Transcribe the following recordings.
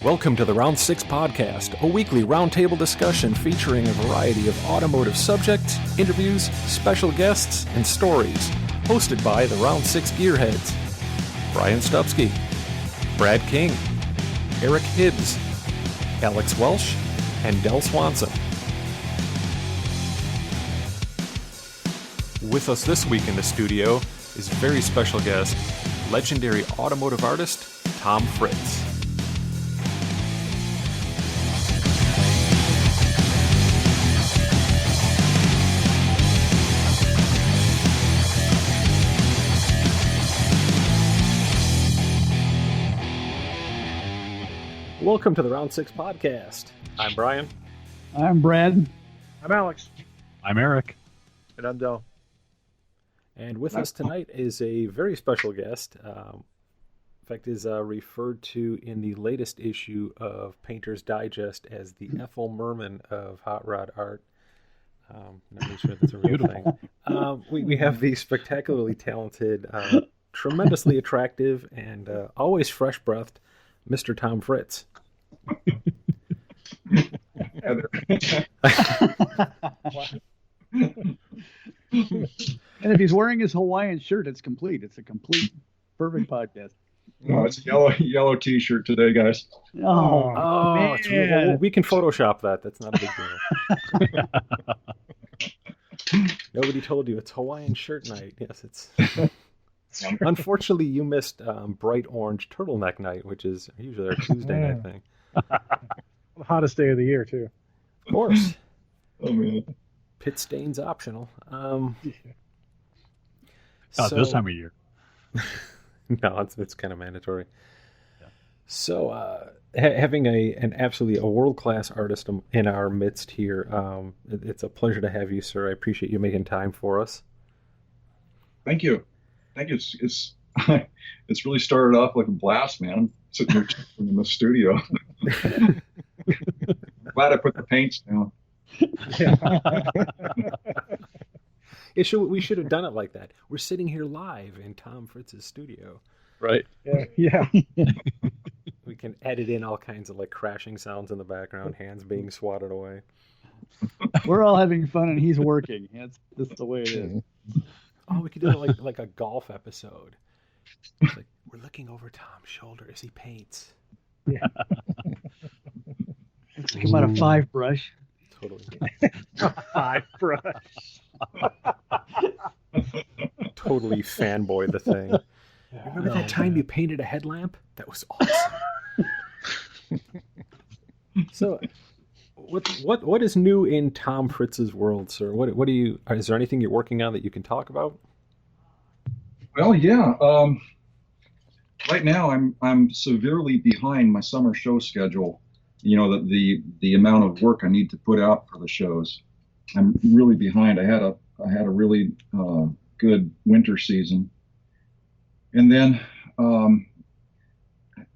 Welcome to the Round Six Podcast, a weekly roundtable discussion featuring a variety of automotive subjects, interviews, special guests, and stories. Hosted by the Round Six Gearheads, Brian Stupski, Brad King, Eric Hibbs, Alex Welsh, and Del Swanson. With us this week in the studio is very special guest, legendary automotive artist, Tom Fritz. Welcome to the Round Six Podcast. I'm Brian. I'm Brad. I'm Alex. I'm Eric. And I'm Del. And with us tonight is a very special guest. In fact, is referred to in the latest issue of Painter's Digest as the Ethel Merman of hot rod art. Not really sure that's a real thing. We have the spectacularly talented, tremendously attractive, and always fresh-breathed Mr. Tom Fritz. And if he's wearing his Hawaiian shirt, it's complete. It's a complete, perfect podcast. No, it's a yellow T-shirt today, guys. Oh, well, we can Photoshop that. That's not a big deal. Nobody told you it's Hawaiian shirt night. Yes, it's. Unfortunately, you missed bright orange turtleneck night, which is usually our Tuesday night thing. The hottest day of the year, too. Of course. Oh, man. Pit stains optional. Not this time of year. No, it's kind of mandatory. Yeah. So, having an absolutely world-class artist in our midst here, it's a pleasure to have you, sir. I appreciate you making time for us. Thank you. It's really started off like a blast, man. I'm sitting here in the studio. Glad I put the paints down. We should have done it like that. We're sitting here live in Tom Fritz's studio. Right. Yeah. We can edit in all kinds of like crashing sounds in the background, hands being swatted away. we're all having fun and he's working. That's the way it is. Oh, we could do it like a golf episode. It's like, we're looking over Tom's shoulder as he paints. Yeah. It's come out of 5 brush. Totally. 5 brush. Totally fanboy the thing. Remember that time you painted a headlamp? That was awesome. So, what is new in Tom Fritz's world, sir? What do you? Is there anything you're working on that you can talk about? Well, yeah. Right now, I'm severely behind my summer show schedule. You know, the amount of work I need to put out for the shows. I'm really behind. I had a really good winter season, and then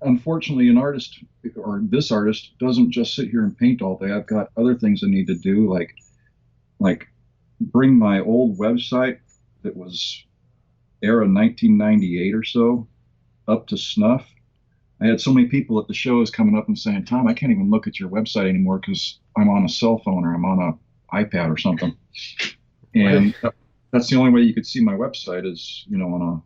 unfortunately, this artist doesn't just sit here and paint all day. I've got other things I need to do, like bring my old website that was era 1998 or so up to snuff. I had so many people at the shows coming up and saying, Tom, I can't even look at your website anymore because I'm on a cell phone or I'm on an iPad or something. And that's the only way you could see my website is, you know,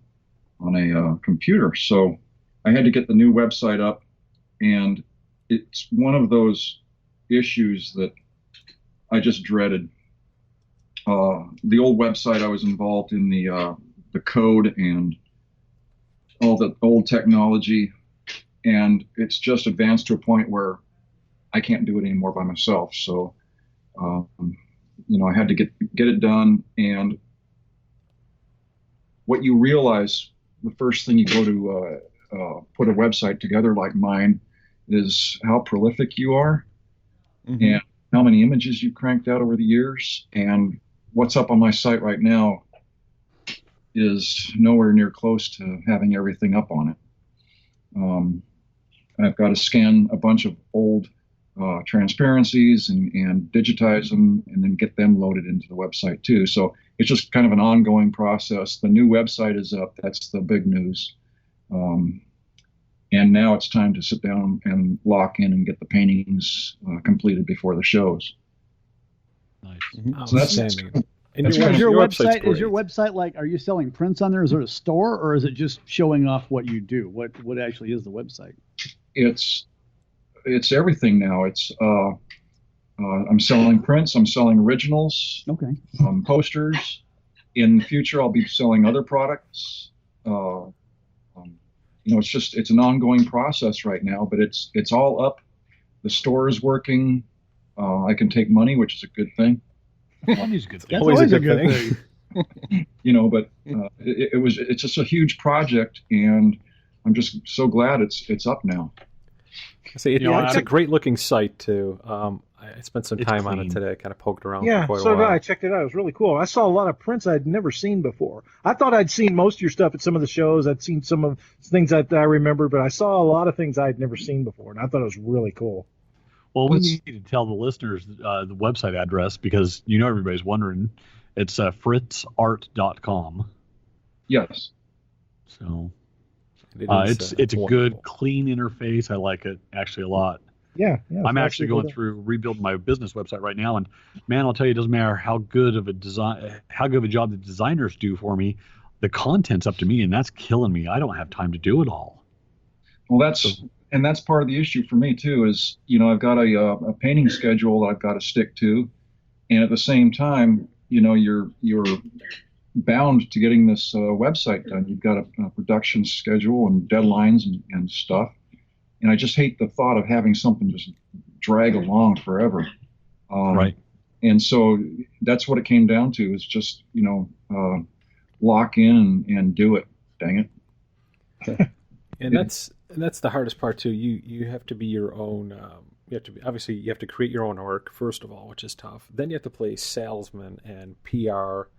on a computer. So I had to get the new website up, and it's one of those issues that I just dreaded. The old website, I was involved in the code and all the old technology, and it's just advanced to a point where I can't do it anymore by myself. So, you know, I had to get it done. And what you realize, the first thing you go to put a website together like mine is how prolific you are, and how many images you cranked out over the years. And what's up on my site right now is nowhere near close to having everything up on it. I've got to scan a bunch of old transparencies and digitize them and then get them loaded into the website too. So it's just kind of an ongoing process. The new website is up. That's the big news. And now it's time to sit down and lock in and get the paintings completed before the shows. Nice. So that's Outstanding. And that's Is your website's website, is your great. website like, are you selling prints on there? Is it a store, or is it just showing off what you do? What actually is the website? it's everything now. It's I'm selling prints. I'm selling originals, Okay. posters. In the future, I'll be selling other products. It's an ongoing process right now, but it's all up. The store is working. I can take money, which is a good thing. Money's a good thing. That's Always a always a good good thing. thing. But it's just a huge project, and I'm just so glad it's up now. It's a great looking site too. I spent some It's time on it clean. today. I kind of poked around Yeah, for quite so a did I. while. I checked it out. It was really cool. I saw a lot of prints I'd never seen before. I thought I'd seen most of your stuff at some of the shows. I'd seen some of things that I remembered, but I saw a lot of things I'd never seen before, and I thought it was really cool. Well, we need to tell the listeners the website address because everybody's wondering. It's fritzart.com. Yes. So It it's a good, wonderful. clean interface. I like it actually a lot. Yeah. I'm actually going through rebuilding my business website right now, and man, I'll tell you, it doesn't matter how good of a job the designers do for me. The content's up to me, and that's killing me. I don't have time to do it all. Well, that's part of the issue for me too. Is I've got a painting schedule that I've got to stick to, and at the same time, you're bound to getting this website done. You've got a production schedule and deadlines and stuff. And I just hate the thought of having something just drag along forever. Right. And so that's what it came down to, is just, lock in and do it. Dang it. And that's the hardest part too. You have to be your own. You have to create your own work first of all, which is tough. Then you have to play salesman and PR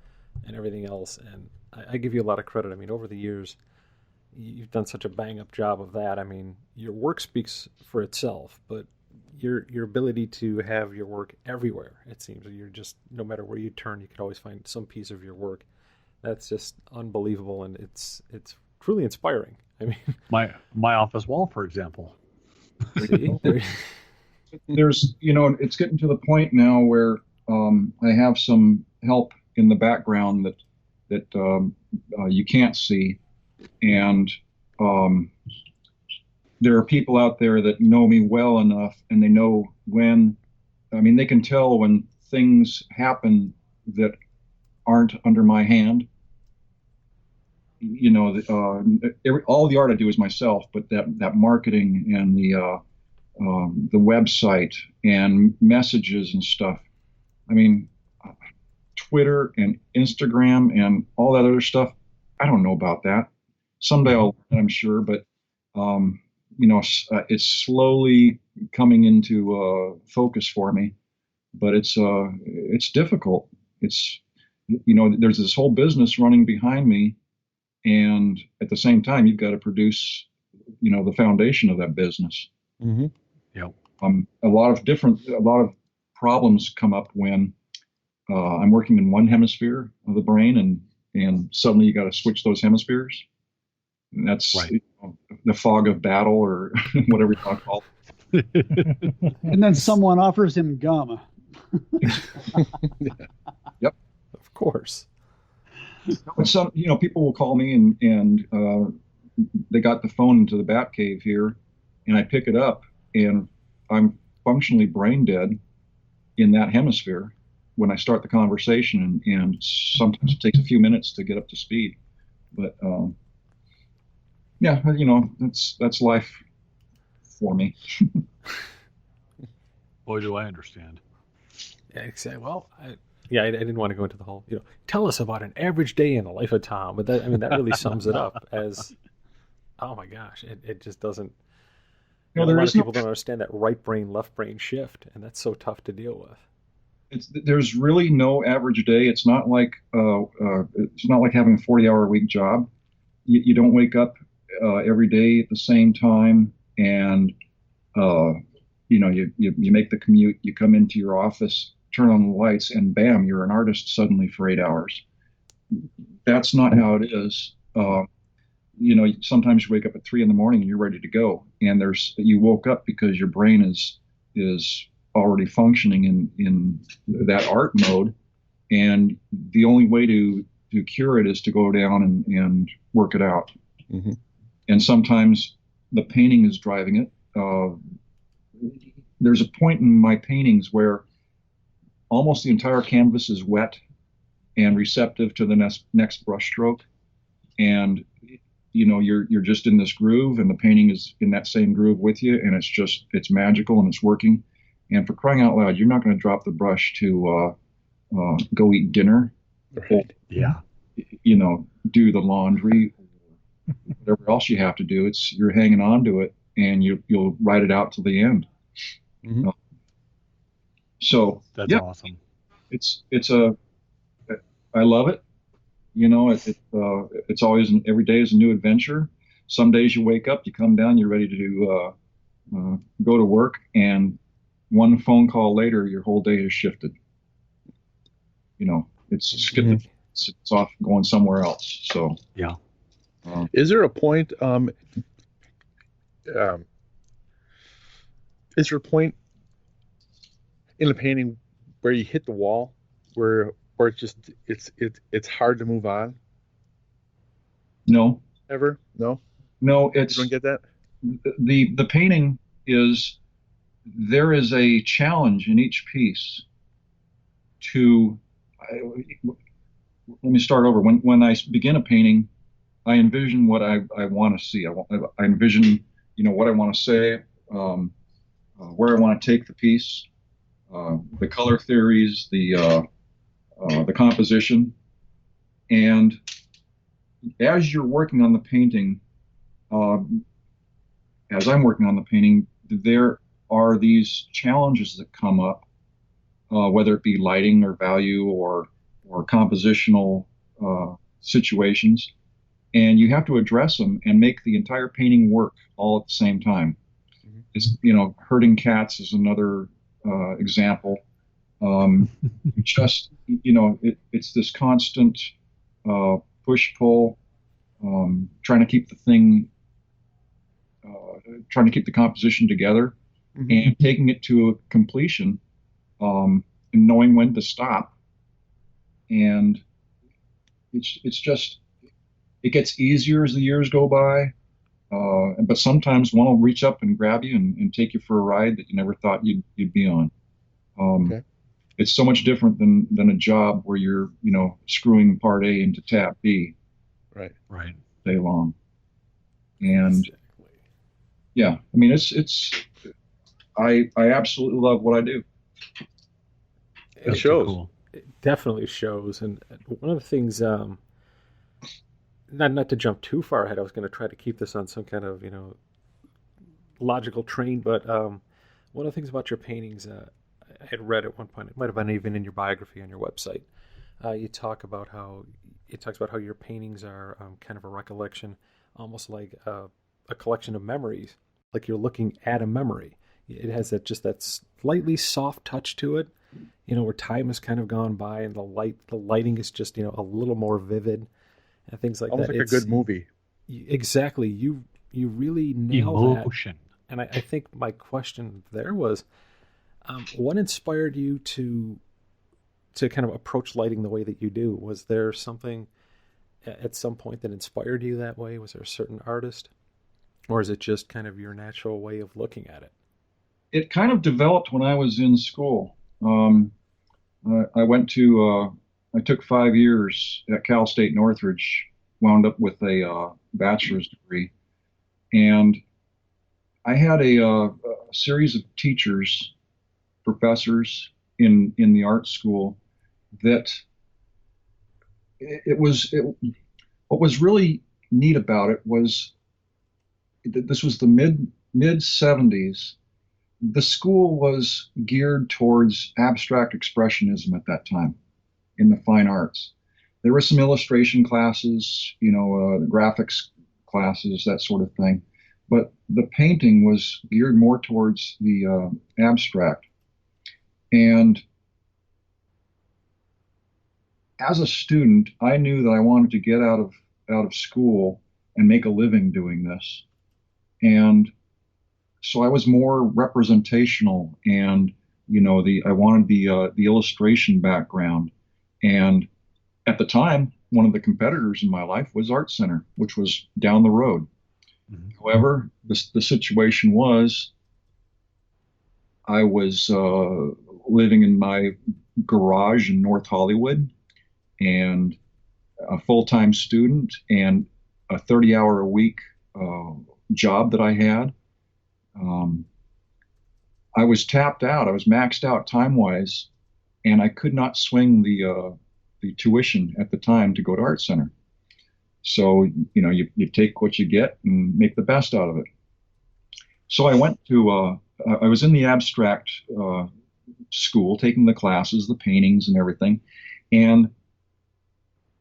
and everything else. And I give you a lot of credit. I mean, over the years, you've done such a bang up job of that. I mean, your work speaks for itself, but your ability to have your work everywhere, it seems, you're just, no matter where you turn, you can always find some piece of your work. That's just unbelievable, and it's truly inspiring. I mean, my office wall, for example. see, There's, it's getting to the point now where I have some help in the background that you can't see. And there are people out there that know me well enough, and they know they can tell when things happen that aren't under my hand. All the art I do is myself, but that marketing and the website and messages and stuff. I mean, Twitter and Instagram and all that other stuff, I don't know about that. Someday I'll learn, I'm sure, but it's slowly coming into focus for me. But it's difficult. It's there's this whole business running behind me, and at the same time you've got to produce the foundation of that business. Mm-hmm. Yep. A lot of problems come up when I'm working in one hemisphere of the brain, and suddenly you got to switch those hemispheres. And that's right. The fog of battle, or whatever you want to call it. And then someone offers him gum. Yep. of course. Some people will call me and they got the phone into the bat cave here, and I pick it up, and I'm functionally brain dead in that hemisphere when I start the conversation, and sometimes it takes a few minutes to get up to speed. But yeah, that's life for me. Boy, do I understand. Yeah, exactly. Well, I didn't want to go into the whole, tell us about an average day in the life of Tom. But that really sums it up as, oh my gosh, it just doesn't. A lot of people don't understand that right brain, left brain shift, and that's so tough to deal with. There's really no average day. It's not like having a 40-hour week job. You don't wake up every day at the same time, and you make the commute. You come into your office, turn on the lights, and bam, you're an artist suddenly for 8 hours. That's not how it is. sometimes you wake up at 3 in the morning and you're ready to go, and you woke up because your brain is already functioning in that art mode, and the only way to cure it is to go down and work it out. Mm-hmm. And sometimes the painting is driving it. There's a point in my paintings where almost the entire canvas is wet and receptive to the next brush stroke, and you're just in this groove, and the painting is in that same groove with you, and it's magical and it's working. And for crying out loud, you're not going to drop the brush to go eat dinner, Right. Yeah. Do the laundry, whatever else you have to do. You're hanging on to it, and you'll ride it out to the end. Mm-hmm. So That's awesome. I love it. It's always every day is a new adventure. Some days you wake up, you come down, you're ready to go to work, and one phone call later, your whole day has shifted. It's off going somewhere else. So yeah. Is there a point? Is there a point in the painting where you hit the wall, where it's hard to move on? No. Ever? No. No. You don't get that. The painting is, there is a challenge in each piece let me start over. When I begin a painting, I envision what I want to see. I envision, what I want to say, where I want to take the piece, the color theories, the composition. And as you're working on the painting, as I'm working on the painting, there are these challenges that come up, whether it be lighting or value or compositional situations, and you have to address them and make the entire painting work all at the same time. Mm-hmm. It's, herding cats is another example. It's this constant push-pull, trying to keep the composition together, mm-hmm. and taking it to a completion, and knowing when to stop. And it gets easier as the years go by, but sometimes one will reach up and grab you and take you for a ride that you never thought you'd be on. Okay. It's so much different than a job where you're screwing part A into tab B, right day long. And yeah, I mean I absolutely love what I do. It shows. Cool. It definitely shows. And one of the things, not to jump too far ahead, I was going to try to keep this on some kind of logical train, but one of the things about your paintings, I had read at one point, it might have been even in your biography on your website, it talks about how your paintings are kind of a recollection, almost like a collection of memories, like you're looking at a memory. It has that slightly soft touch to it, where time has kind of gone by, and the lighting is just a little more vivid, and things like almost that. Almost like a good movie. Exactly. You really nail emotion. That. And I think my question there was, what inspired you to kind of approach lighting the way that you do? Was there something at some point that inspired you that way? Was there a certain artist? Or is it just kind of your natural way of looking at it? It kind of developed when I was in school. I took 5 years at Cal State Northridge, wound up with a bachelor's degree. And I had a series of teachers, professors in the art school that what was really neat about it was this was the mid 70s. The school was geared towards abstract expressionism at that time in the fine arts. There were some illustration classes, graphics classes, that sort of thing. But the painting was geared more towards the abstract. And as a student, I knew that I wanted to get out of school and make a living doing this. And so I was more representational, and I wanted the illustration background. And at the time, one of the competitors in my life was Art Center, which was down the road. Mm-hmm. However, the situation was, I was living in my garage in North Hollywood, and a full-time student, and a 30-hour-a-week job that I had. I was tapped out. I was maxed out time-wise, and I could not swing the tuition at the time to go to Art Center. So, you take what you get and make the best out of it. So I went to, I was in the abstract school, taking the classes, the paintings and everything. And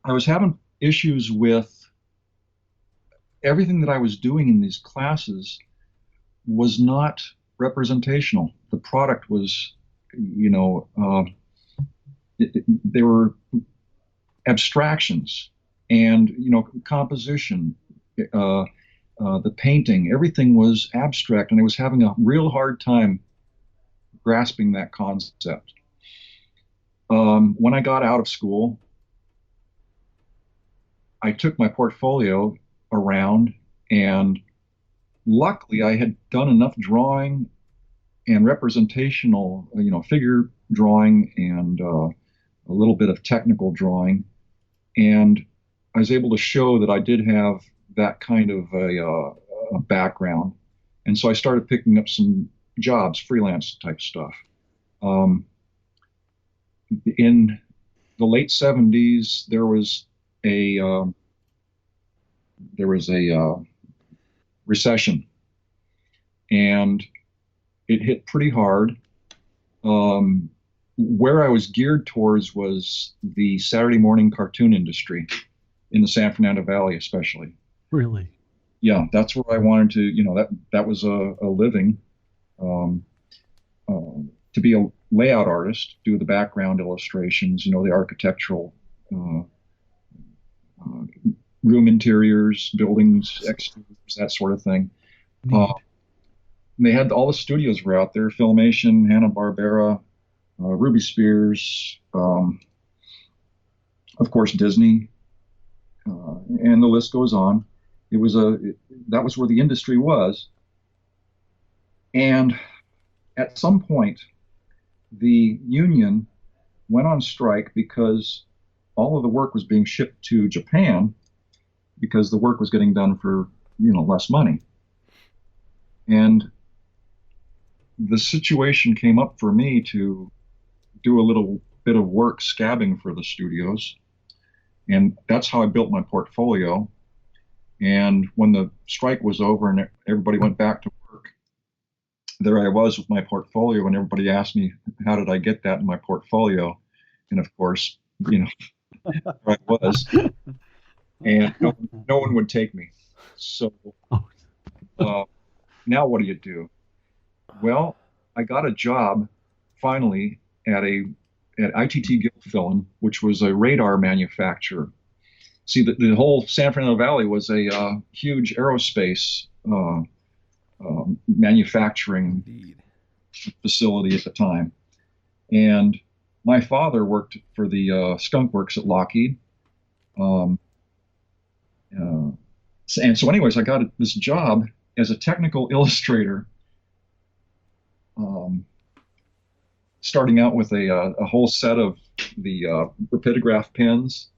I was having issues with everything that I was doing in these classes was not representational. The product was, they were abstractions, and composition, the painting, everything was abstract, and I was having a real hard time grasping that concept. When I got out of school, I took my portfolio around, and luckily I had done enough drawing and representational, figure drawing and a little bit of technical drawing, and I was able to show that I did have that kind of a background. And so I started picking up some jobs, freelance type stuff. In the late 70s, there was a recession, and it hit pretty hard. Where I was geared towards was the Saturday morning cartoon industry in the San Fernando Valley, especially. Really? Yeah, that's where I wanted to, that was a living, to be a layout artist, do the background illustrations, the architectural, room interiors, buildings, exteriors, that sort of thing. They had all the studios were out there: Filmation, Hanna-Barbera, Ruby Spears, of course Disney, and the list goes on. That was where the industry was. And at some point, the union went on strike because all of the work was being shipped to Japan, because the work was getting done for less money. And the situation came up for me to do a little bit of work scabbing for the studios, and that's how I built my portfolio. And when the strike was over and everybody went back to work, there I was with my portfolio, and everybody asked me, how did I get that in my portfolio? And of course, there I was, and no one would take me. So now what do? Well, I got a job finally at ITT Gilfillan, which was a radar manufacturer. See, the whole San Fernando Valley was a huge aerospace manufacturing facility at the time. And my father worked for the Skunk Works at Lockheed. And so anyways, I got this job as a technical illustrator, starting out with a whole set of the rapidograph pens,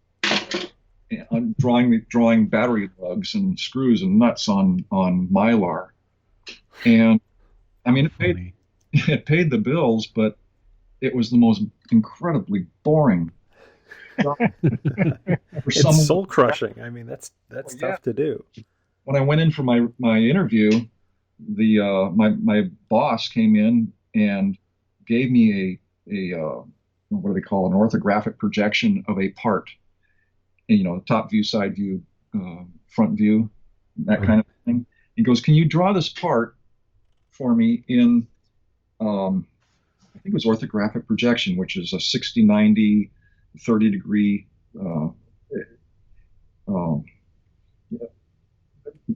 and I'm drawing battery lugs and screws and nuts on Mylar. And I mean, it paid the bills, but it was the most incredibly boring job. It's soul crushing. I mean, that's tough to do. When I went in for my interview, my boss came in and gave me a what do they call, an orthographic projection of a part, and, top view, side view, front view, that kind of thing. He goes, "Can you draw this part for me in I think it was orthographic projection, which is a 60, 90, 30 degree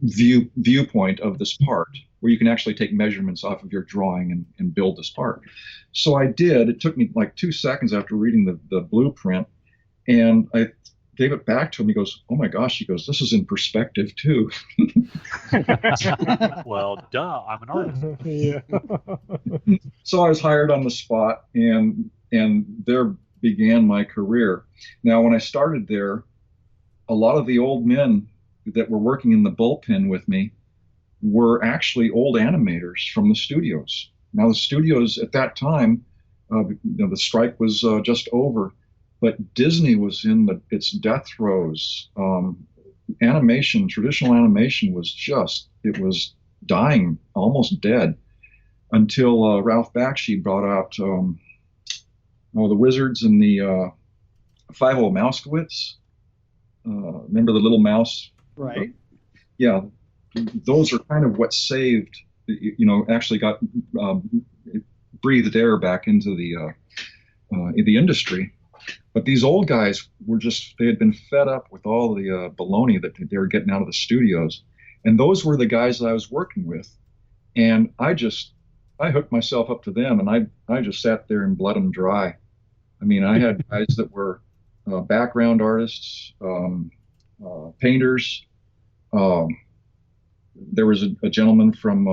viewpoint of this part, where you can actually take measurements off of your drawing and build this part. So I did. It took me like 2 seconds after reading the blueprint, and I gave it back to him. He goes, "Oh my gosh," he goes, "this is in perspective too." Well, duh, I'm an artist. Yeah. So I was hired on the spot, and there began my career. Now, when I started there, a lot of the old men that were working in the bullpen with me were actually old animators from the studios. Now, the studios at that time, the strike was just over, but Disney was in its death throes. Animation, traditional animation it was dying, almost dead, until Ralph Bakshi brought out the Wizards and the Five-O Mousekewitz. Remember the little mouse? Right. Yeah, those are kind of what saved, actually got breathed air back into the industry. But these old guys they had been fed up with all the baloney that they were getting out of the studios. And those were the guys that I was working with. And I hooked myself up to them, and I just sat there and bled them dry. I mean, I had guys that were background artists, painters. There was a gentleman from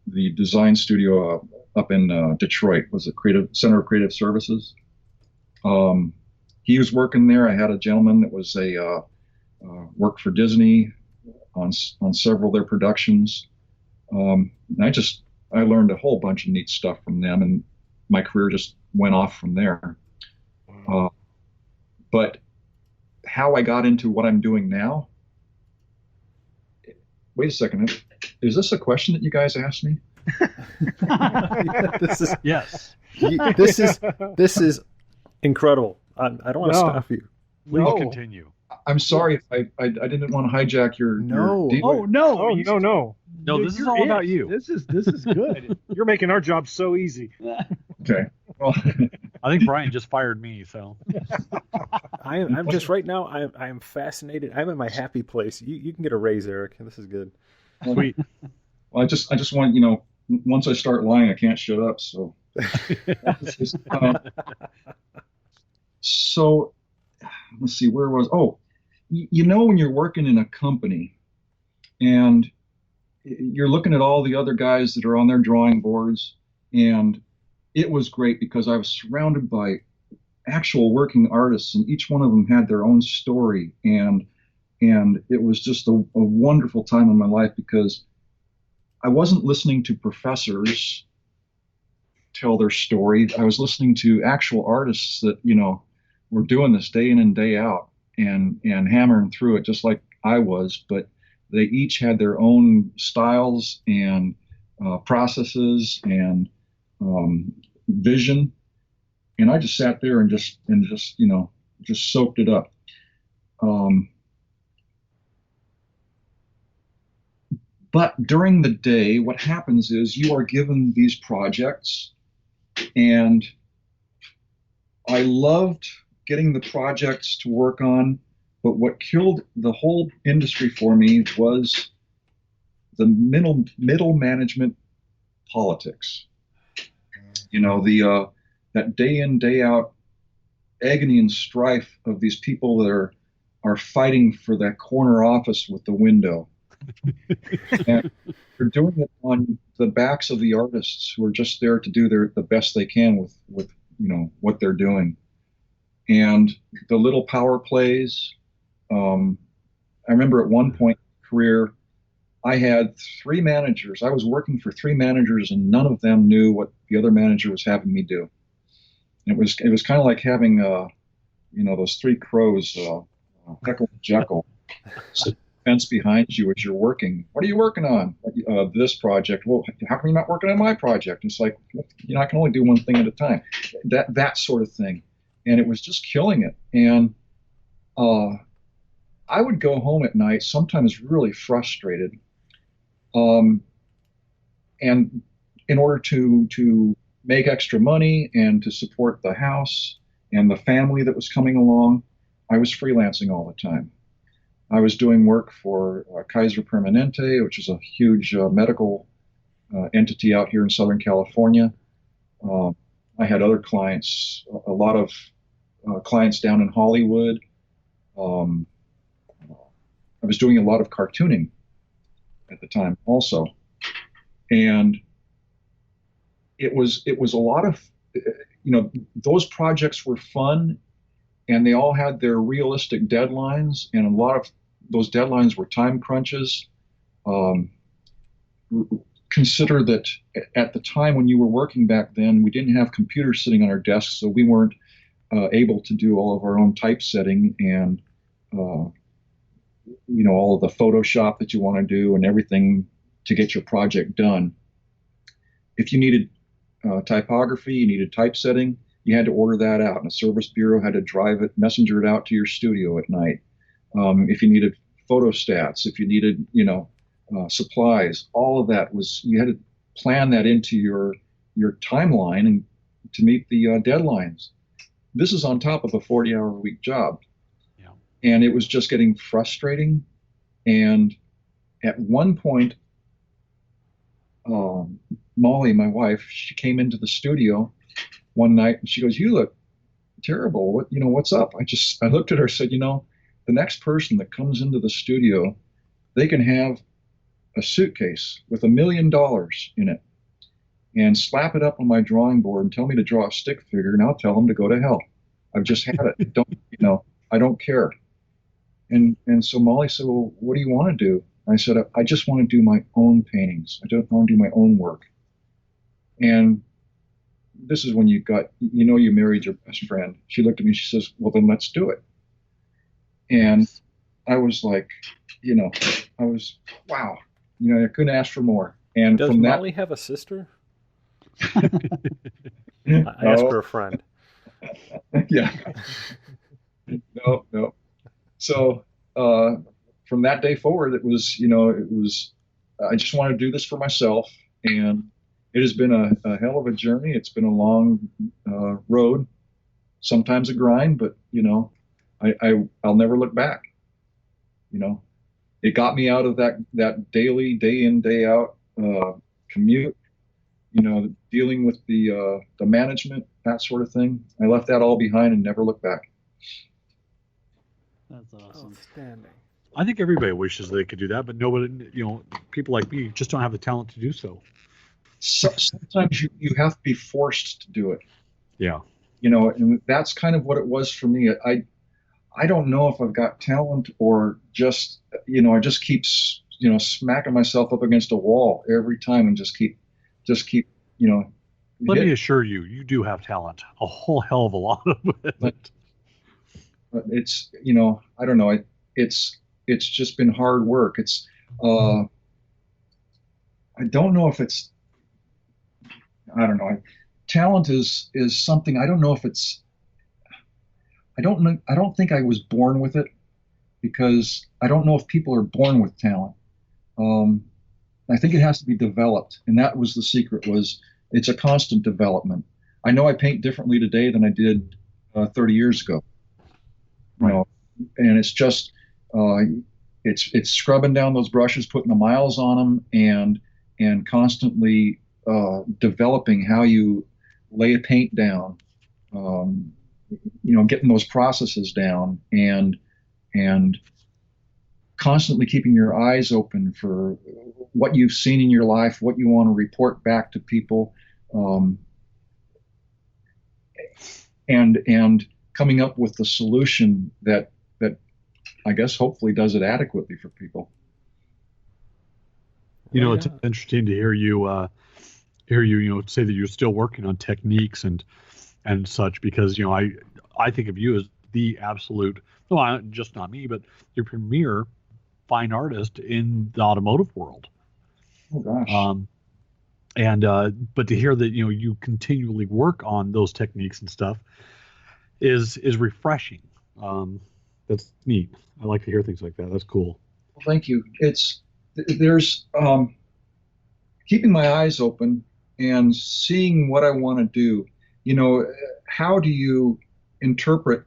the design studio up in Detroit, was a Center of Creative Services. He was working there. I had a gentleman that was worked for Disney on several of their productions. I learned a whole bunch of neat stuff from them, and my career just went off from there. But how I got into what I'm doing now? Wait a second. Is this a question that you guys asked me? This is Yes. this is incredible. I don't want to stop you. Please No. continue. I'm sorry if I didn't want to hijack your No. deal. Oh no! Oh, no. No, this is You're all it. about you. This is good. You're making our job so easy. Okay. Well, I think Brian just fired me, so. I'm just right now. I'm fascinated. I'm in my happy place. You can get a raise, Eric. This is good. Sweet. I just want, once I start lying, I can't shut up. So, so let's see, where was? Oh, when you're working in a company and you're looking at all the other guys that are on their drawing boards, and it was great because I was surrounded by actual working artists, and each one of them had their own story, and it was just a wonderful time in my life because I wasn't listening to professors tell their story. I was listening to actual artists that were doing this day in and day out and hammering through it just like I was, but they each had their own styles and processes and vision, and I just sat there and just soaked it up. But during the day, what happens is you are given these projects, and I loved getting the projects to work on, but what killed the whole industry for me was the middle management politics. That day in, day out agony and strife of these people that are fighting for that corner office with the window. And they're doing it on the backs of the artists who are just there to do the best they can with what they're doing. And the little power plays. I remember at one point in my career, I had 3 managers. I was working for 3 managers, and none of them knew what the other manager was having me do. It was kind of like having those 3 crows, Heckle and Jekyll, sit fence behind you as you're working. What are you working on? This project. Well, how come you're not working on my project? It's like, I can only do one thing at a time. That sort of thing. And it was just killing it. And I would go home at night, sometimes really frustrated. And in order to make extra money and to support the house and the family that was coming along, I was freelancing all the time. I was doing work for Kaiser Permanente, which is a huge medical entity out here in Southern California. I had other clients, a lot of clients down in Hollywood. I was doing a lot of cartooning at the time also. And it was a lot of, those projects were fun, and they all had their realistic deadlines, and a lot of those deadlines were time crunches. Consider that at the time when you were working back then, we didn't have computers sitting on our desks, so we weren't able to do all of our own typesetting and all of the Photoshop that you want to do and everything to get your project done. If you needed typography, you needed typesetting, you had to order that out, and a service bureau had to messenger it out to your studio at night. If you needed photostats, if you needed, supplies, all of that you had to plan that into your timeline and to meet the deadlines. This is on top of a 40-hour-a-week job. Yeah. And it was just getting frustrating. And at one point, Molly, my wife, she came into the studio one night and she goes, "You look terrible. What's up?" I looked at her and said, the next person that comes into the studio, they can have a suitcase with $1 million in it and slap it up on my drawing board and tell me to draw a stick figure, and I'll tell them to go to hell. I've just had it. I don't care. And so Molly said, "Well, what do you want to do?" I said, "I just want to do my own paintings. I don't want to do my own work." And this is when you married your best friend. She looked at me and she says, "Well, then let's do it." And I was like, wow, I couldn't ask for more. And does Molly have a sister? I asked for a friend. Yeah. No. So from that day forward, it was I just wanted to do this for myself, and it has been a hell of a journey. It's been a long road, sometimes a grind, but I'll never look back. It got me out of that daily, day in, day out commute, dealing with the management, that sort of thing. I left that all behind and never looked back. That's awesome. Outstanding. I think everybody wishes they could do that, but nobody, people like me just don't have the talent to do so. Sometimes you have to be forced to do it. Yeah. And that's kind of what it was for me. I don't know if I've got talent or just, I just keep, smacking myself up against a wall every time and just keep, Let me assure you, you do have talent, a whole hell of a lot of it. But it's, I don't know. It's just been hard work. It's, I don't know if it's, I don't know. Talent is something, I don't know if it's, I don't think I was born with it, because I don't know if people are born with talent. I think it has to be developed, and that was the secret. It's a constant development. I know I paint differently today than I did 30 years ago. Right. And it's just it's scrubbing down those brushes, putting the miles on them, and constantly developing how you lay a paint down. Getting those processes down, and constantly keeping your eyes open for what you've seen in your life, what you want to report back to people, and coming up with the solution that I guess hopefully does it adequately for people. It's interesting to hear you say that you're still working on techniques and such, because I think of you as the absolute, just not me, but your premier fine artist in the automotive world. Oh gosh. But to hear that you continually work on those techniques and stuff is refreshing. That's neat. I like to hear things like that. That's cool. Well, thank you. There's keeping my eyes open and seeing what I want to do. How do you interpret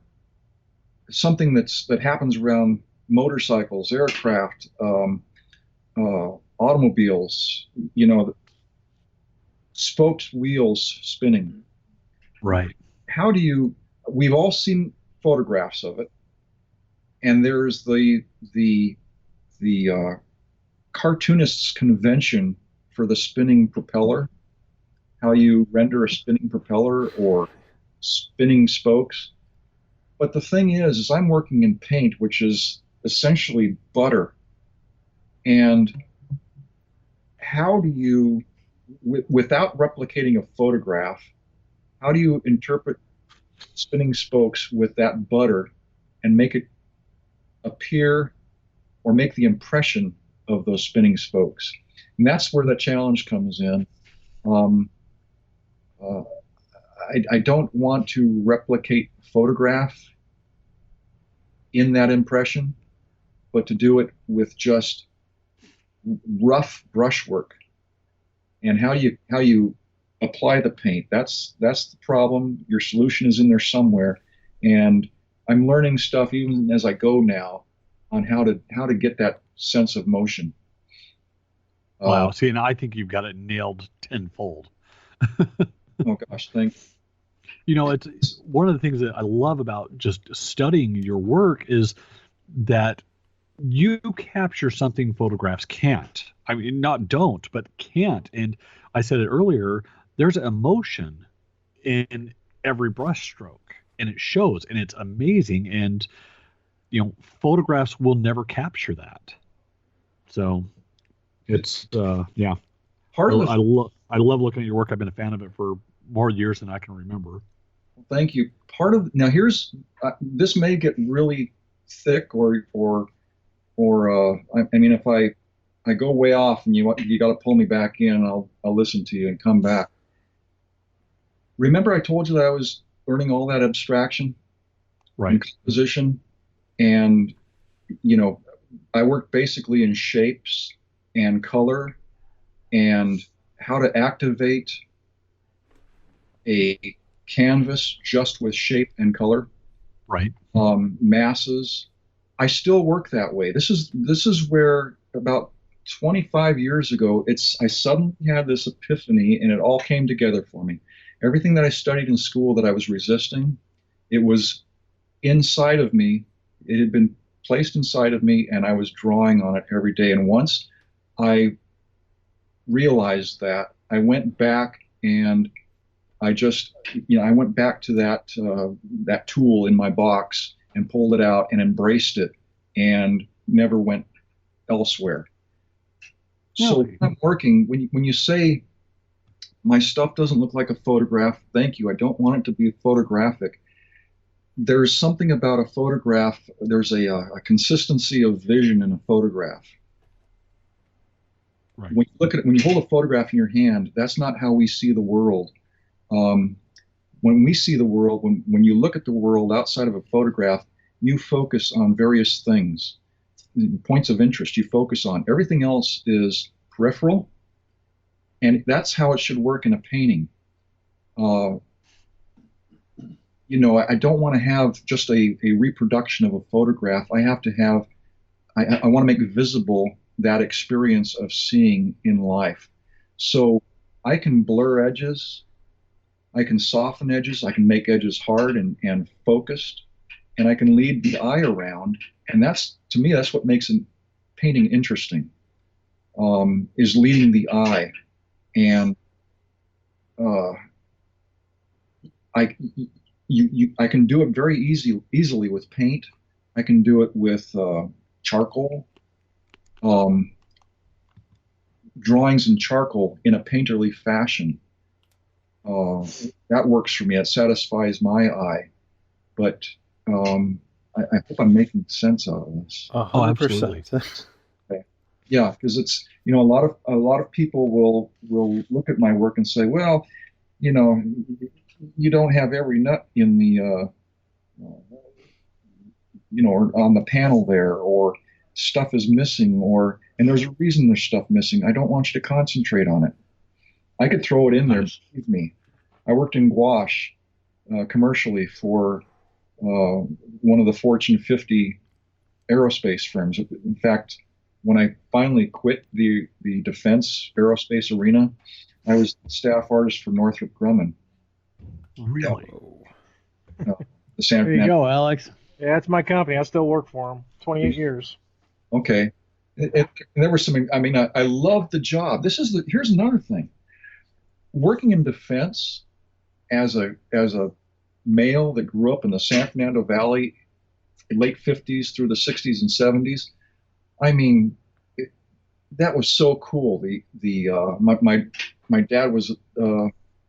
something that happens around motorcycles, aircraft, automobiles, spoked wheels spinning. Right. How do you? We've all seen photographs of it, and there's the cartoonist's convention for the spinning propeller. How you render a spinning propeller or spinning spokes. But the thing is I'm working in paint, which is essentially butter. And how do you, without replicating a photograph, how do you interpret spinning spokes with that butter and make it appear or make the impression of those spinning spokes? And that's where the challenge comes in. I don't want to replicate a photograph in that impression, but to do it with just rough brushwork. And how you apply the paint, that's the problem. Your solution is in there somewhere. And I'm learning stuff even as I go now on how to get that sense of motion. Wow. See, and I think you've got it nailed tenfold. Oh gosh, thanks. It's one of the things that I love about just studying your work is that you capture something photographs can't. I mean, not don't, but can't. And I said it earlier, there's emotion in every brushstroke, and it shows, and it's amazing. And, photographs will never capture that. So it's, yeah. I love looking at your work. I've been a fan of it for more years than I can remember. Thank you. Now here's this may get really thick or I mean, if I go way off and you got to pull me back in, I'll listen to you and come back. Remember I told you that I was learning all that abstraction, right, and composition, and I work basically in shapes and color and how to activate a canvas just with shape and color. Right. Masses. I still work that way. This is where about 25 years ago, I suddenly had this epiphany, and it all came together for me. Everything that I studied in school that I was resisting, it was inside of me. It had been placed inside of me, and I was drawing on it every day. And once I realized that, I went back and I went back to that tool in my box and pulled it out and embraced it and never went elsewhere. So when I'm working, when you say my stuff doesn't look like a photograph, thank you. I don't want it to be photographic. There's something about a photograph. There's a consistency of vision in a photograph. Right. When you hold a photograph in your hand, that's not how we see the world. When we see the world, when you look at the world outside of a photograph, you focus on various things, points of interest you focus on. Everything else is peripheral, and that's how it should work in a painting. I don't want to have just a reproduction of a photograph. I have to have, I want to make visible that experience of seeing in life. So I can blur edges, I can soften edges, I can make edges hard and focused, and I can lead the eye around. And to me, that's what makes a painting interesting, is leading the eye. And I can do it very easily with paint. I can do it with charcoal. Drawings in charcoal in a painterly fashion. That works for me. It satisfies my eye. But I hope I'm making sense out of this. 100%. Yeah, because it's a lot of people will look at my work and say, well, you don't have every nut in the or on the panel there, or stuff is missing, and there's a reason there's stuff missing. I don't want you to concentrate on it. I could throw it in there. Believe me. I worked in gouache commercially for one of the Fortune 50 aerospace firms. In fact, when I finally quit the defense aerospace arena, I was staff artist for Northrop Grumman. Really? The San There you go, Alex. Yeah, it's my company. I still work for them. 28 years. Okay. There were some. I mean, I loved the job. Here's another thing. Working in defense as a male that grew up in the San Fernando Valley, late 50s through the 60s and 70s. I mean, that was so cool. My dad was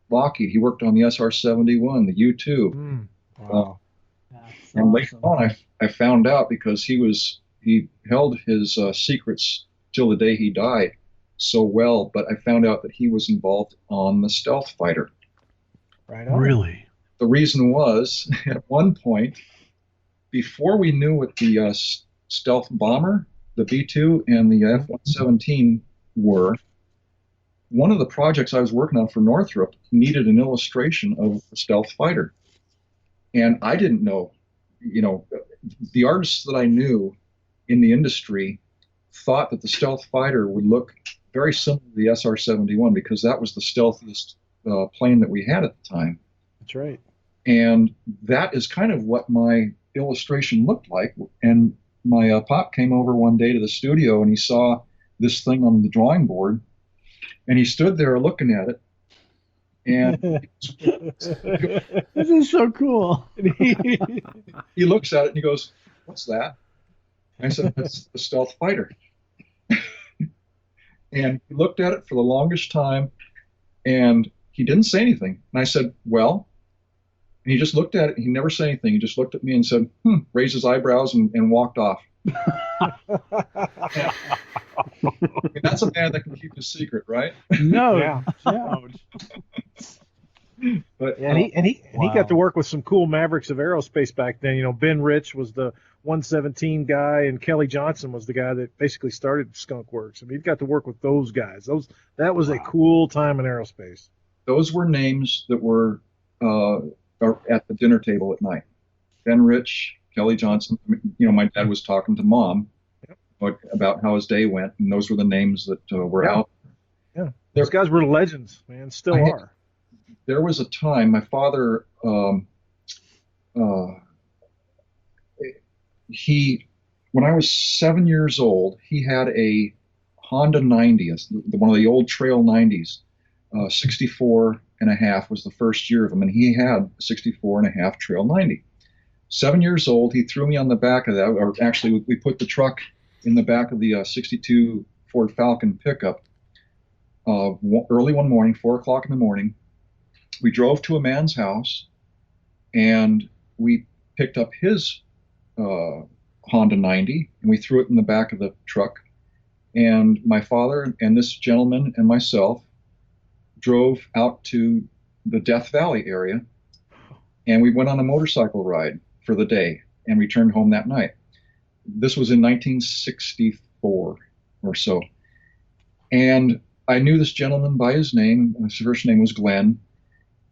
Lockheed. He worked on the SR-71, the U-2. Wow. And later on, I found out because he held his secrets till the day he died so well, but I found out that he was involved on the stealth fighter. Right on. Really? The reason was, at one point, before we knew what the stealth bomber, the B-2, and the F-117 were, one of the projects I was working on for Northrop needed an illustration of a stealth fighter. And I didn't know, the artists that I knew in the industry thought that the stealth fighter would look very similar to the SR-71 because that was the stealthiest plane that we had at the time. That's right. And that is kind of what my illustration looked like. And my pop came over one day to the studio and he saw this thing on the drawing board and he stood there looking at it. And This is so cool. he looks at it and he goes, "What's that?" I said, "That's the stealth fighter." And he looked at it for the longest time and he didn't say anything. And I said, "Well," and he just looked at it. He never said anything. He just looked at me and said, raised his eyebrows and walked off. That's a man that can keep his secret, right? No. Yeah. But Yeah, and he got to work with some cool mavericks of aerospace back then. Ben Rich was the 117 guy, and Kelly Johnson was the guy that basically started Skunk Works. I mean, he got to work with those guys. That was a cool time in aerospace. those were names that were at the dinner table at night. Ben Rich, Kelly Johnson. My dad was talking to Mom about how his day went, and those were the names that were out. Yeah, those guys were legends, man. Still are. There was a time my father, when I was 7 years old, he had a Honda 90, one of the old Trail 90s. 64 and a half was the first year of them, and he had a 64 and a half Trail 90. 7 years old, he threw me on the back of that, or actually we put the truck in the back of the 62 Ford Falcon pickup early one morning, 4 o'clock in the morning. We drove to a man's house, and we picked up his Honda 90, and we threw it in the back of the truck. And my father and this gentleman and myself drove out to the Death Valley area, and we went on a motorcycle ride for the day and returned home that night. This was in 1964 or so. And I knew this gentleman by his name. His first name was Glenn.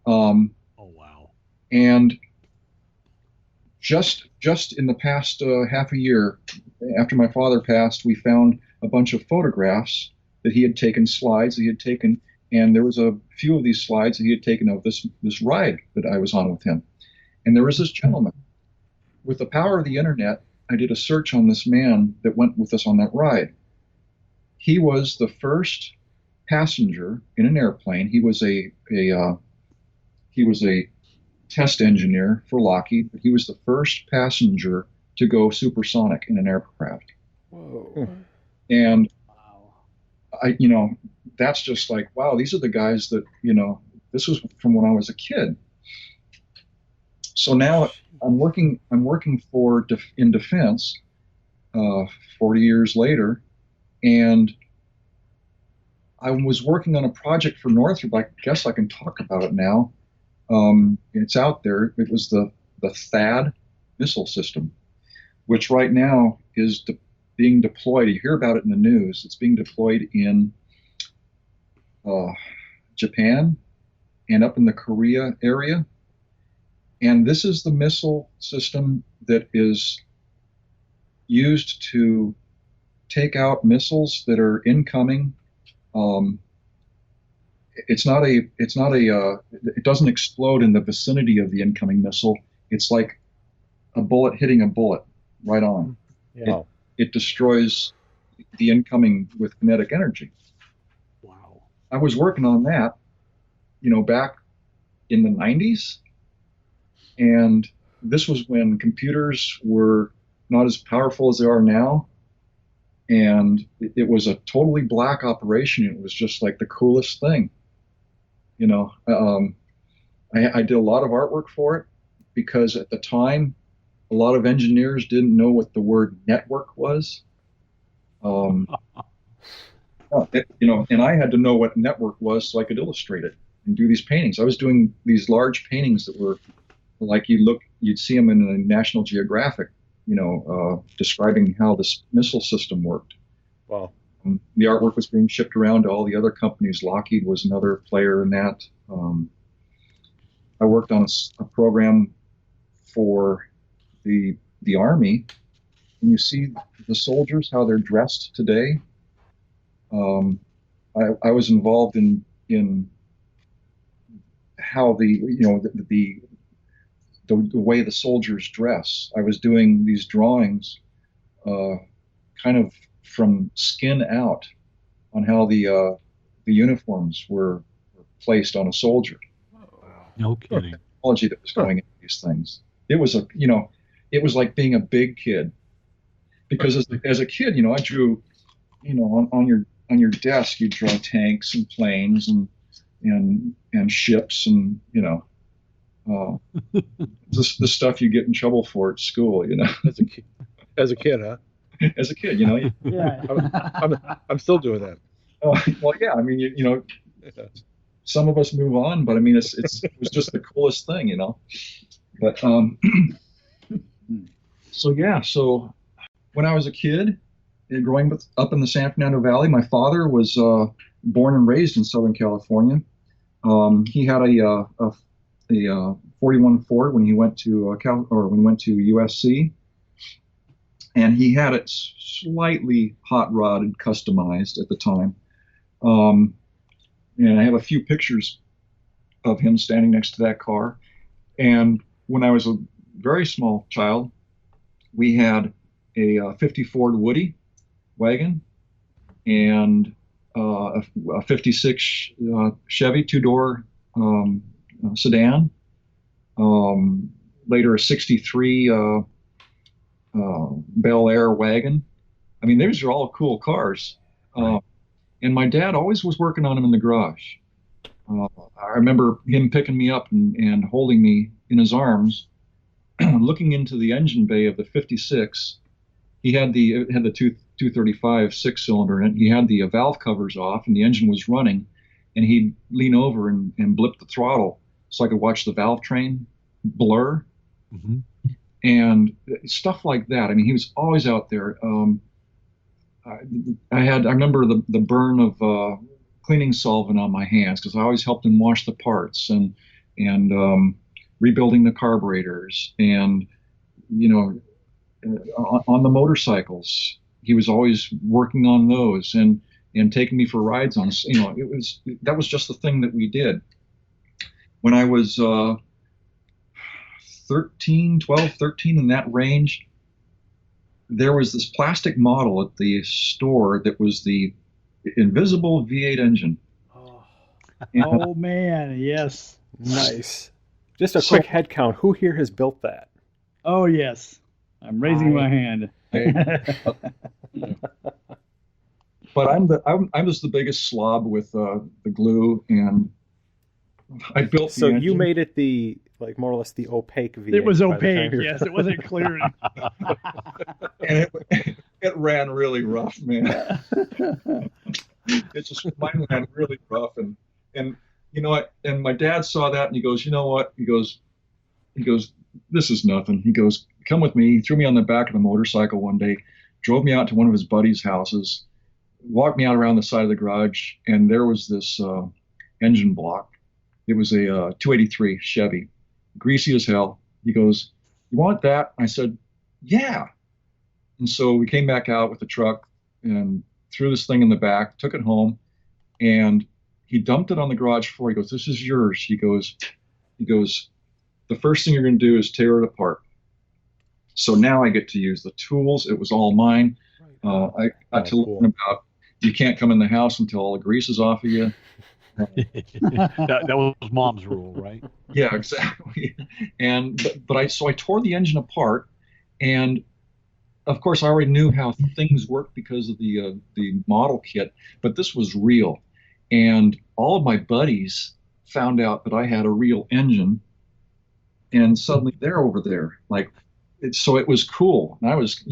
Oh, wow. And just in the past half a year, after my father passed, we found a bunch of photographs that he had taken, slides that he had taken, and there was a few of these slides that he had taken of this ride that I was on with him. And there was this gentleman. With the power of the internet, I did a search on this man that went with us on that ride. He was the first passenger in an airplane. He was a test engineer for Lockheed, but he was the first passenger to go supersonic in an aircraft. Whoa. And that's just like, wow, these are the guys that, this was from when I was a kid. So now I'm working in defense 40 years later, and I was working on a project for Northrop. I guess I can talk about it now. It's out there. It was the THAAD missile system, which right now is being deployed. You hear about it in the news. It's being deployed in Japan and up in the Korea area. And this is the missile system that is used to take out missiles that are incoming. It doesn't explode in the vicinity of the incoming missile. It's like a bullet hitting a bullet right on. Yeah. It destroys the incoming with kinetic energy. Wow. I was working on that, back in the 90s. And this was when computers were not as powerful as they are now. And it was a totally black operation. It was just like the coolest thing. I did a lot of artwork for it because at the time, a lot of engineers didn't know what the word network was. And I had to know what network was so I could illustrate it and do these paintings. I was doing these large paintings that were like you'd see them in a National Geographic, describing how this missile system worked. Wow. The artwork was being shipped around to all the other companies. Lockheed was another player in that. I worked on a program for the Army, and you see the soldiers, how they're dressed today. I was involved in how the way the soldiers dress. I was doing these drawings, kind of from skin out, on how the uniforms were placed on a soldier. No kidding. The technology that was going into these things. It was it was like being a big kid, because as a kid, I drew, on your desk you draw tanks and planes and ships and the stuff you get in trouble for at school, As a kid, huh? As a kid, Yeah. I'm still doing that. Well, yeah. I mean, some of us move on, but I mean, it was just the coolest thing, But so when I was a kid, growing up in the San Fernando Valley, my father was born and raised in Southern California. He had a 41 Ford when he went to USC, and he had it slightly hot rodded, customized at the time. And I have a few pictures of him standing next to that car. And when I was a very small child, we had a 50 Ford Woody wagon and a 56 Chevy two-door sedan. Later a 63 Bel Air wagon. I mean, those are all cool cars. And my dad always was working on them in the garage. I remember him picking me up and holding me in his arms, looking into the engine bay of the 56. He had the 235 6-cylinder in it. He had the valve covers off, and the engine was running. And he'd lean over and blip the throttle so I could watch the valve train blur. Mm-hmm. And stuff like that. I mean, he was always out there. I remember the burn of cleaning solvent on my hands because I always helped him wash the parts and rebuilding the carburetors, and on the motorcycles he was always working on those and taking me for rides on. That was just the thing that we did. When I was 13, in that range, there was this plastic model at the store that was the invisible V8 engine. Oh man, yes. Nice. Just a quick head count. Who here has built that? Oh yes. I'm raising my hand. But I was the biggest slob with the glue, and I built. So you made it more or less the opaque V8. It was opaque. Yes, it wasn't clear. And it ran really rough, man. Mine ran really rough, and you know what? And my dad saw that, and he goes, you know what? He goes, this is nothing. He goes, come with me. He threw me on the back of the motorcycle one day, drove me out to one of his buddies' houses, walked me out around the side of the garage, and there was this engine block. It was a 283 Chevy, greasy as hell. He goes, you want that? I said, yeah. And so we came back out with the truck and threw this thing in the back, took it home, and he dumped it on the garage floor. He goes, "This is yours." He goes, "The first thing you're going to do is tear it apart." So now I get to use the tools. It was all mine. I got to learn about you can't come in the house until all the grease is off of you. that was Mom's rule, right? Yeah, exactly. But I tore the engine apart, and of course I already knew how things work because of the model kit. But this was real, and all of my buddies found out that I had a real engine, and suddenly they're over there like. So it was cool. And I was,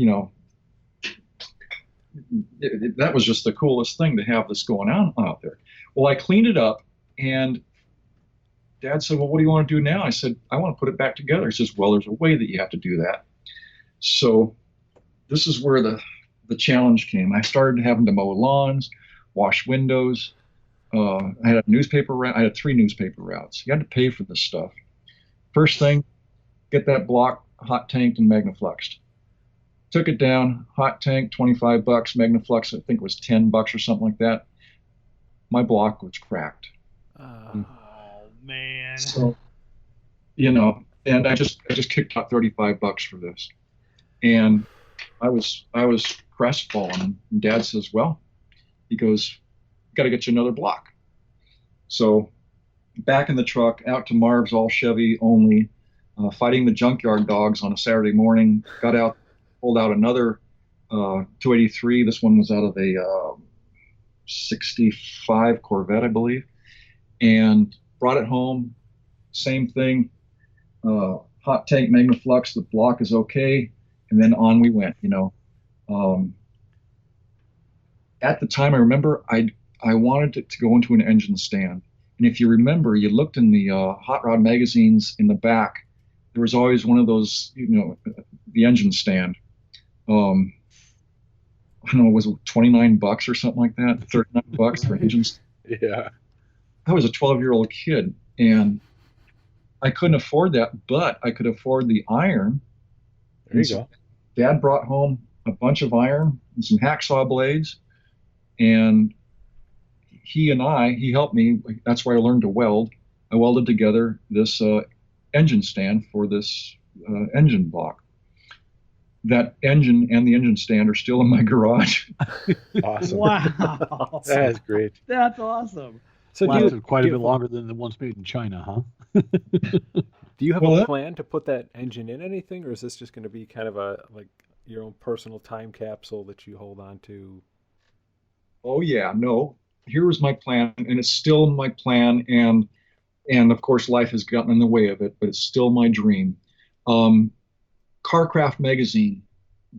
that was just the coolest thing to have this going on out there. Well, I cleaned it up, and Dad said, "Well, what do you want to do now?" I said, "I want to put it back together." He says, "Well, there's a way that you have to do that." So this is where the challenge came. I started having to mow lawns, wash windows. I had a newspaper route. I had 3 newspaper routes. You had to pay for this stuff. First thing, get that block hot tanked and magnafluxed. Took it down, hot tank, $25, magnaflux, I think it was $10 or something like that. My block was cracked. Oh man. So, and I just kicked out $35 for this. And I was crestfallen. And Dad says, "Well," he goes, "got to get you another block." So back in the truck, out to Marv's all Chevy only. Fighting the junkyard dogs on a Saturday morning, got out, pulled out another 283. This one was out of a 65 Corvette, I believe, and brought it home. Same thing, hot tank magnaflux, the block is okay, and then on we went. At the time, I remember I wanted it to go into an engine stand, and if you remember, you looked in the hot rod magazines in the back. There was always one of those, the engine stand. I don't know, was it $29 or something like that? $39 for engines. Yeah. I was a 12-year-old kid, and I couldn't afford that, but I could afford the iron. There you go. Dad brought home a bunch of iron and some hacksaw blades, and he helped me. That's where I learned to weld. I welded together this engine stand for this engine block. That engine and the engine stand are still in my garage. Awesome. Wow. That is great. That's awesome. So Lasted quite a bit longer than the ones made in China, huh? Do you have a plan to put that engine in anything, or is this just going to be kind of your own personal time capsule that you hold on to? Oh yeah, no. Here was my plan, and it's still my plan, and of course life has gotten in the way of it, but it's still my dream. Carcraft magazine,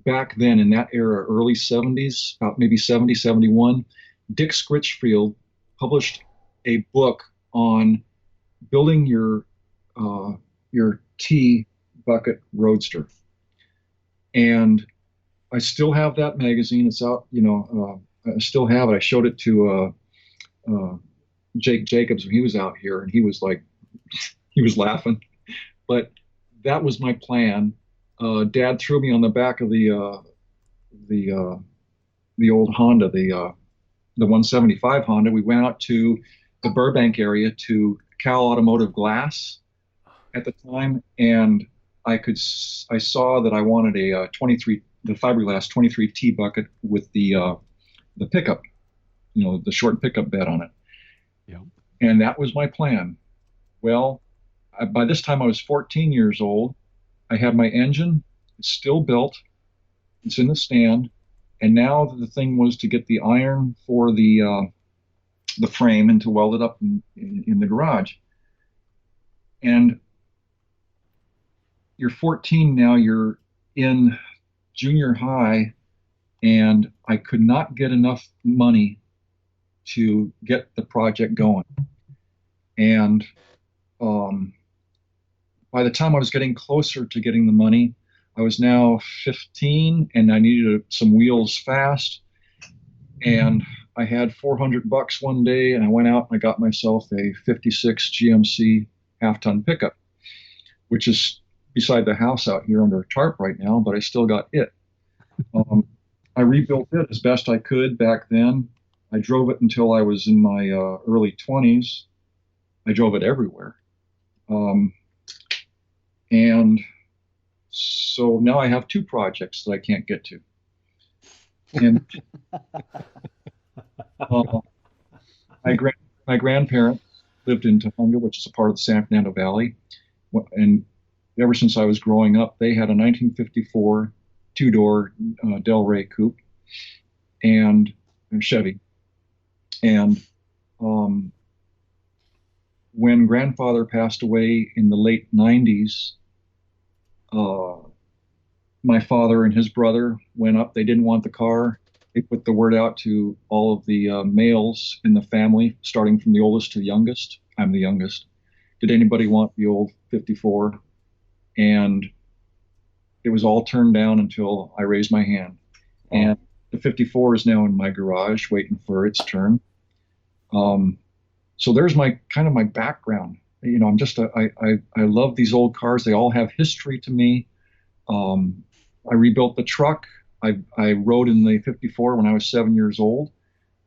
back then in that era, early 70s, about maybe 70, 71, Dick Scritchfield published a book on building your T bucket roadster. And I still have that magazine. It's out, I still have it. I showed it to Jake Jacobs when he was out here, and he was laughing. But that was my plan. Dad threw me on the back of the old Honda, the 175 Honda. We went out to the Burbank area to Cal Automotive Glass at the time, and I saw that I wanted a 23, the fiberglass 23T bucket with the pickup, the short pickup bed on it. Yeah. And that was my plan. Well, by this time I was 14 years old. I had my engine. It's still built. It's in the stand. And now the thing was to get the iron for the frame and to weld it up in the garage. And you're 14 now. You're in junior high, and I could not get enough money to get the project going. And by the time I was getting closer to getting the money, I was now 15, and I needed some wheels fast. And I had $400 one day, and I went out and I got myself a 56 GMC half-ton pickup, which is beside the house out here under a tarp right now, but I still got it. I rebuilt it as best I could back then. I drove it until I was in my early 20s. I drove it everywhere. Um, and so now I have two projects that I can't get to. And uh, my grandparents lived in Tujunga, which is a part of the San Fernando Valley. And ever since I was growing up, they had a 1954 two-door Del Rey coupe and Chevy. And when grandfather passed away in the late 90s, my father and his brother went up. They didn't want the car. They put the word out to all of the males in the family, starting from the oldest to the youngest. I'm the youngest. Did anybody want the old 54? And it was all turned down until I raised my hand. And the 54 is now in my garage waiting for its turn. So there's my kind of my background. You know, I love these old cars. They all have history to me. I rebuilt the truck. I rode in the 54 when I was 7 years old.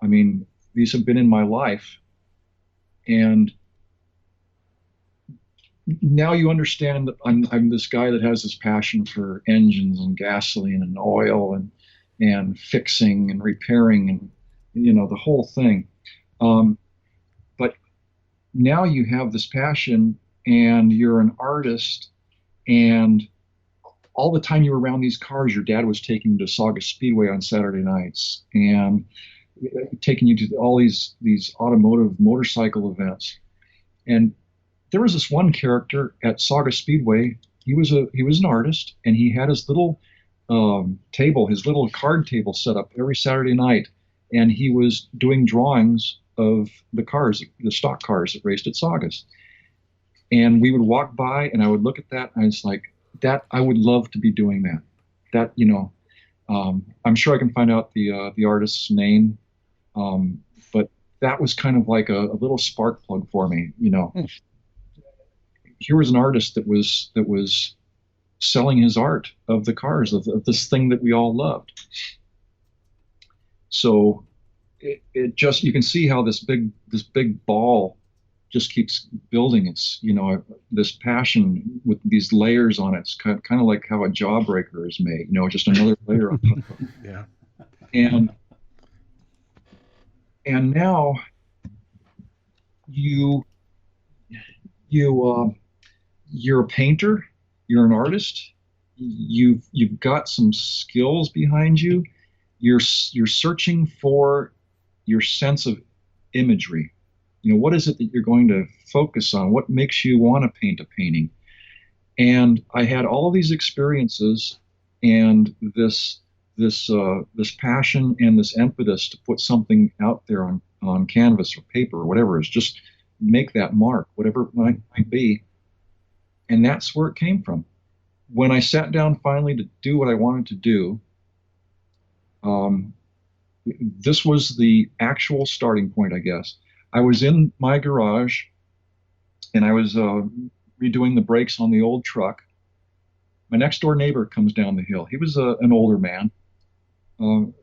I mean, these have been in my life. And now you understand that I'm this guy that has this passion for engines and gasoline and oil and fixing and repairing and, you know, the whole thing. But now you have this passion and you're an artist, and all the time you were around these cars, your dad was taking you to Saugus Speedway on Saturday nights and taking you to all these automotive motorcycle events. And there was this one character at Saugus Speedway. He was an artist, and he had his little table, his little card table set up every Saturday night, and he was doing drawings of the cars, the stock cars that raced at Saugus. And we would walk by, and I would look at that, and I was like, that I would love to be doing that. That, you know, I'm sure I can find out the artist's name, but that was kind of like a little spark plug for me. You know, here was an artist that was selling his art of the cars of this thing that we all loved. So it just, you can see how this big ball just keeps building. It's, you know, this passion with these layers on it. It's kind of like how a jawbreaker is made, you know, just another layer on top of it. Yeah. And now you're a painter, you're an artist, you've got some skills behind you. You're searching for your sense of imagery. You know, what is it that you're going to focus on? What makes you want to paint a painting? And I had all of these experiences and this passion and this impetus to put something out there on canvas or paper or whatever, is just make that mark, whatever it might be. And that's where it came from. When I sat down finally to do what I wanted to do, this was the actual starting point, I guess. I was in my garage, and I was redoing the brakes on the old truck. My next door neighbor comes down the hill. He was an older man.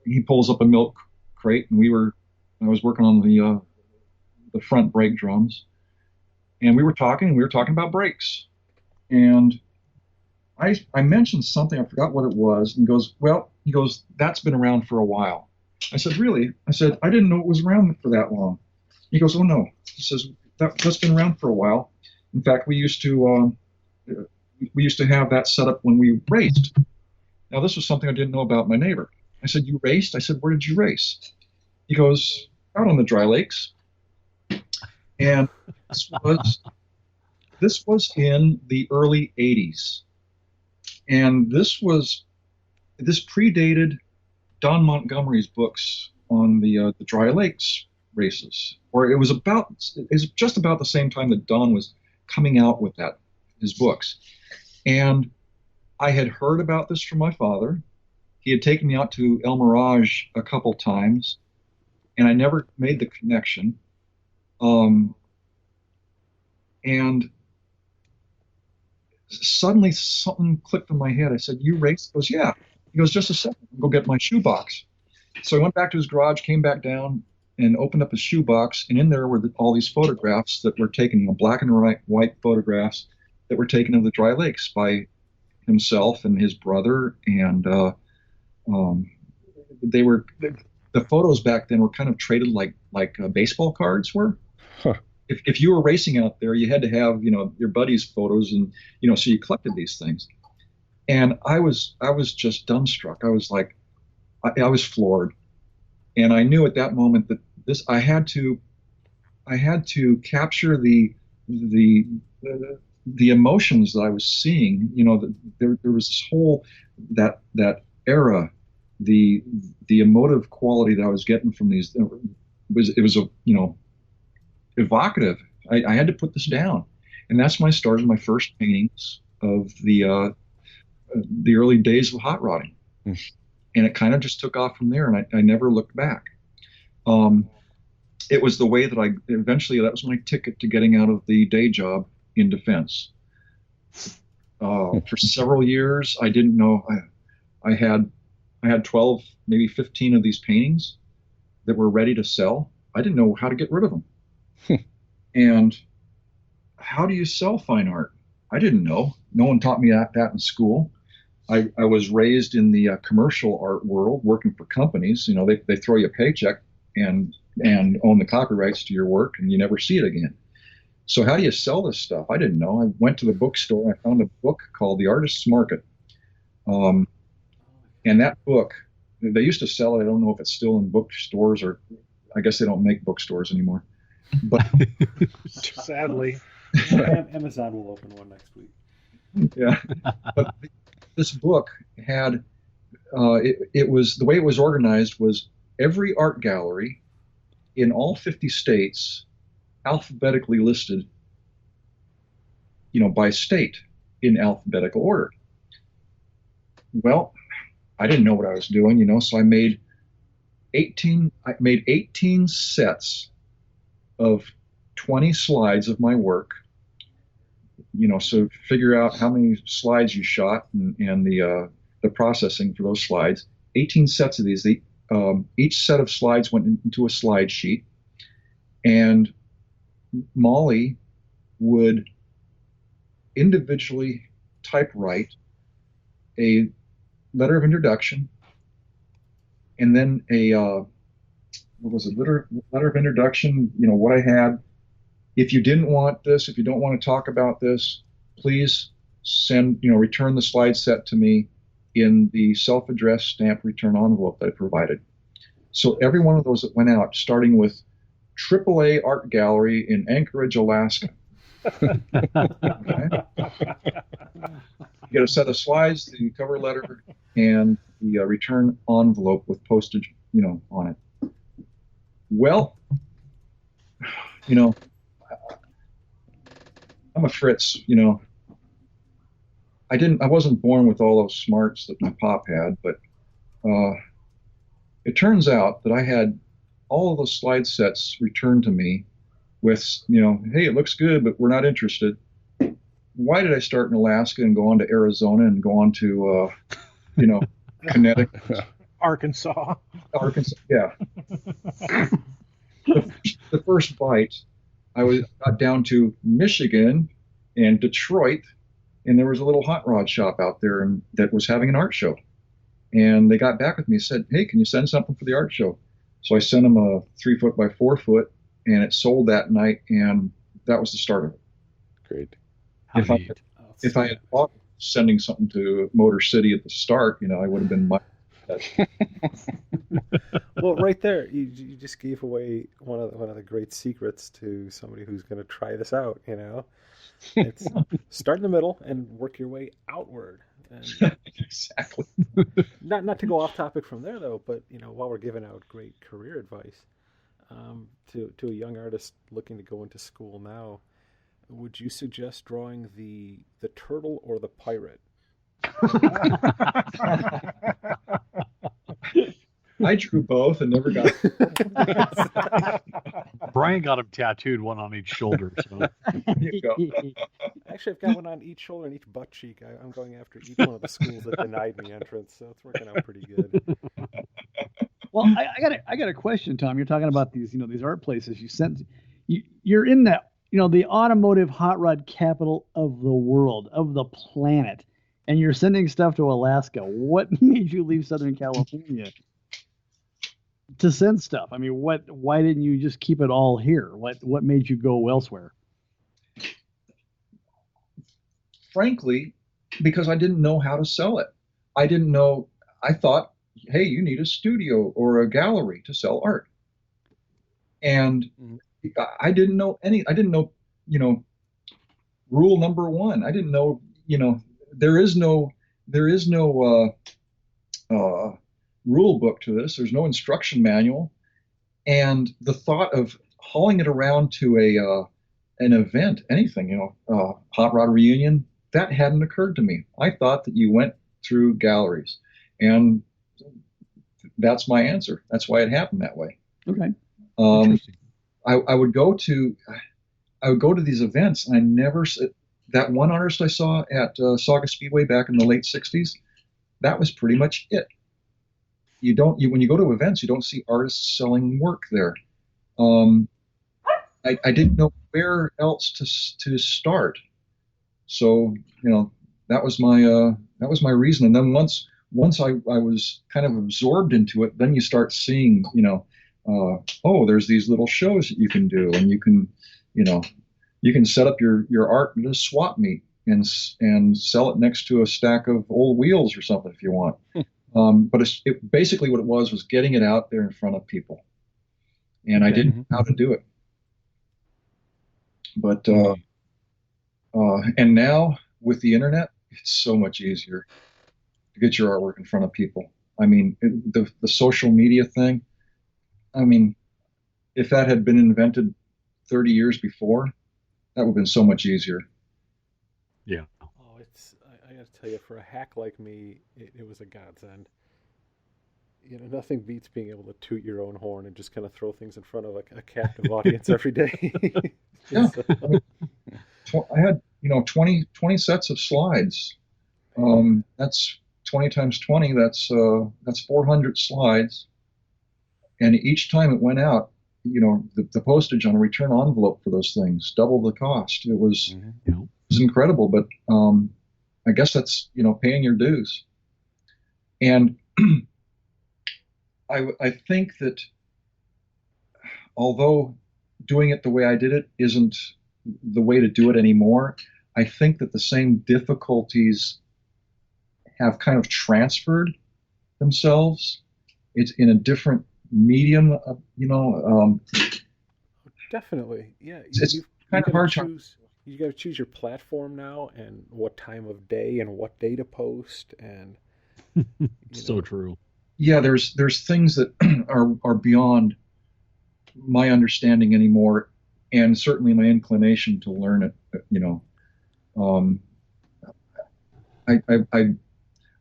He pulls up a milk crate, and I was working on the front brake drums, and we were talking about brakes. And I mentioned something, I forgot what it was, and he goes, that's been around for a while. I said, really? I said, I didn't know it was around for that long. He goes, oh no. He says, that's been around for a while. In fact, we used to have that set up when we raced. Now, this was something I didn't know about my neighbor. I said, you raced? I said, where did you race? He goes, out on the dry lakes. And this was in the early 80s. And this predated Don Montgomery's books on the dry lakes races, or it was just about the same time that Don was coming out with his books. And I had heard about this from my father. He had taken me out to El Mirage a couple times, and I never made the connection. And suddenly something clicked in my head. I said, you race? He goes, yeah. He goes, just a second, I'll go get my shoebox. So I went back to his garage, came back down, and opened up his shoebox, and in there were all these photographs that were taken, black and white photographs that were taken of the dry lakes by himself and his brother, and they were the photos back then were kind of traded like baseball cards were. Huh. If you were racing out there, you had to have your buddies' photos, and so you collected these things. And I was just dumbstruck. I was like, I was floored. And I knew at that moment that I had to capture the emotions that I was seeing. There was this whole that era, the emotive quality that I was getting from these. It was evocative. I had to put this down, and that's when I started my first paintings of the early days of hot rodding. And it kind of just took off from there, and I never looked back. It was the way that that was my ticket to getting out of the day job in defense. For several years, I didn't know. I had 12, maybe 15 of these paintings that were ready to sell. I didn't know how to get rid of them. And how do you sell fine art? I didn't know. No one taught me that in school. I was raised in the commercial art world, working for companies. They throw you a paycheck and own the copyrights to your work, and you never see it again. So how do you sell this stuff? I didn't know. I went to the bookstore. I found a book called The Artist's Market. And that book, they used to sell it. I don't know if it's still in bookstores, or I guess they don't make bookstores anymore. But sadly, Amazon will open one next week. Yeah, but this book had it was the way it was organized was every art gallery in all 50 states alphabetically listed, by state in alphabetical order. Well, I didn't know what I was doing, so I made 18 sets of 20 slides of my work. So figure out how many slides you shot and the processing for those slides. 18 sets of these. Each set of slides went into a slide sheet, and Molly would individually typewrite a letter of introduction, and then letter of introduction, what I had. If you didn't want this, if you don't want to talk about this, please return the slide set to me in the self-addressed stamped return envelope that I provided. So every one of those that went out, starting with AAA Art Gallery in Anchorage, Alaska. Okay. You get a set of slides, the cover letter, and the return envelope with postage, on it. Well, I'm a Fritz, I wasn't born with all those smarts that my pop had, but it turns out that I had all of those slide sets returned to me with, hey, it looks good, but we're not interested. Why did I start in Alaska and go on to Arizona and go on to, Connecticut? Arkansas, yeah. The first bite, I got down to Michigan and Detroit, and there was a little hot rod shop out there that was having an art show. And they got back with me and said, hey, can you send something for the art show? So I sent them a 3 foot by 4 foot, and it sold that night, and that was the start of it. Great. If I had thought of sending something to Motor City at the start, I would have been much. Well, right there, you just gave away one of the great secrets to somebody who's going to try this out. It's start in the middle and work your way outward. And exactly. Not to go off topic from there though, but while we're giving out great career advice to a young artist looking to go into school now, would you suggest drawing the turtle or the pirate? I drew both and never got Brian got him tattooed, one on each shoulder. So You go. Actually, I've got one on each shoulder and each butt cheek. I'm going after each one of the schools that denied me entrance, so it's working out pretty good. Well, I got a question, Tom. You're talking about these art places. You're in the automotive hot rod capital of the world, of the planet, and you're sending stuff to Alaska. What made you leave Southern California to send stuff? I mean, why didn't you just keep it all here? What made you go elsewhere? Frankly, because I didn't know how to sell it. I didn't know. I thought, hey, you need a studio or a gallery to sell art. And I didn't know I didn't know, rule number one. I didn't know, there is no rule book to this. There's no instruction manual. And the thought of hauling it around to an event, anything, hot rod reunion, that hadn't occurred to me. I thought that you went through galleries, and that's my answer. That's why it happened that way. Okay. I would go to these events, and I never, that one artist I saw at Sauga Speedway back in the late '60s, that was pretty much it. When you go to events, you don't see artists selling work there. I didn't know where else to start. So, that was my reason. And then once I was kind of absorbed into it, then you start seeing, there's these little shows that you can do, and you can set up your art at a swap meet and sell it next to a stack of old wheels or something if you want. But basically what it was getting it out there in front of people, and I didn't know how to do it. But and now with the internet, it's so much easier to get your artwork in front of people. I mean, the social media thing. I mean, if that had been invented 30 years before, that would have been so much easier. yeah. Oh, I got to tell you, for a hack like me, it was a godsend. Nothing beats being able to toot your own horn and just kind of throw things in front of a captive audience every day. Yeah. I had, 20 sets of slides. That's 20 times 20. That's 400 slides. And each time it went out, the postage on a return envelope for those things doubled the cost. It was incredible. But I guess that's paying your dues. And I think that although doing it the way I did it isn't the way to do it anymore, I think that the same difficulties have kind of transferred themselves. It's in a different medium, Definitely, yeah. It's kind of hard to. You got to choose your platform now, and what time of day, and what day to post, and So true. Yeah, there's things that are beyond my understanding anymore, and certainly my inclination to learn it.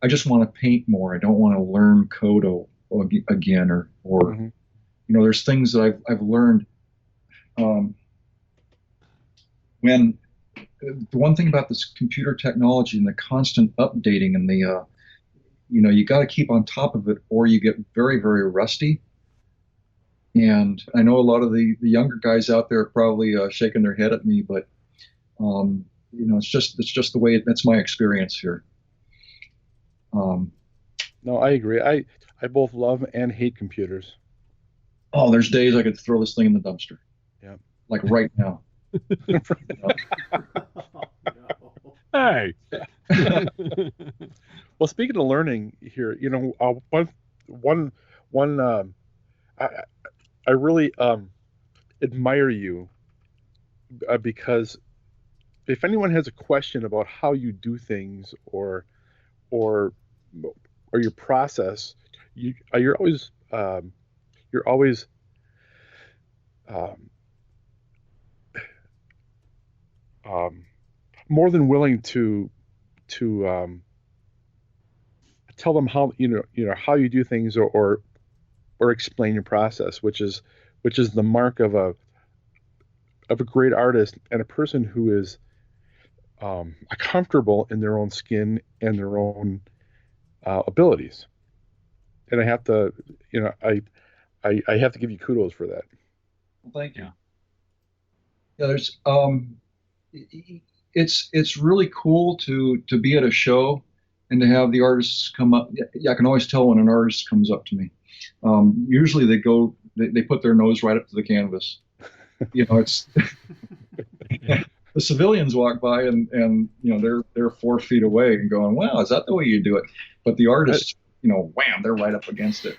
I just want to paint more. I don't want to learn code again, or there's things that I've learned. When the one thing about this computer technology and the constant updating and the you got to keep on top of it, or you get very, very rusty. And I know a lot of the younger guys out there are probably shaking their head at me, but it's just the way that's my experience here. No, I agree. I both love and hate computers. Oh, there's days I could throw this thing in the dumpster. Yeah. Like right now. Hey. Well, speaking of learning here, I really admire you because if anyone has a question about how you do things or your process, you're always more than willing to tell them how how you do things or explain your process, which is the mark of of a great artist and a person who is comfortable in their own skin and their own abilities. And I have to, I have to give you kudos for that. Well, thank you. Yeah, there's it's really cool to be at a show and to have the artists come up. Yeah, I can always tell when an artist comes up to me. Usually they put their nose right up to the canvas. It's the civilians walk by and they're 4 feet away and going, wow, is that the way you do it? But the artists, wham, they're right up against it.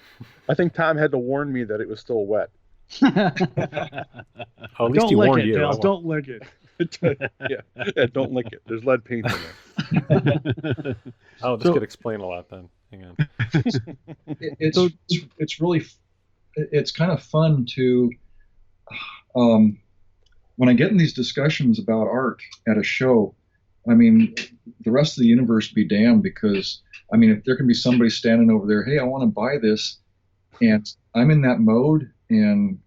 I think Tom had to warn me that it was still wet. At least he warned you. Don't lick it. Yeah, don't lick it. There's lead paint in there. Oh, this could explain a lot then. Hang on. It's really, it's kind of fun to, when I get in these discussions about art at a show, I mean, the rest of the universe be damned, because, I mean, if there can be somebody standing over there, hey, I want to buy this, and I'm in that mode, and,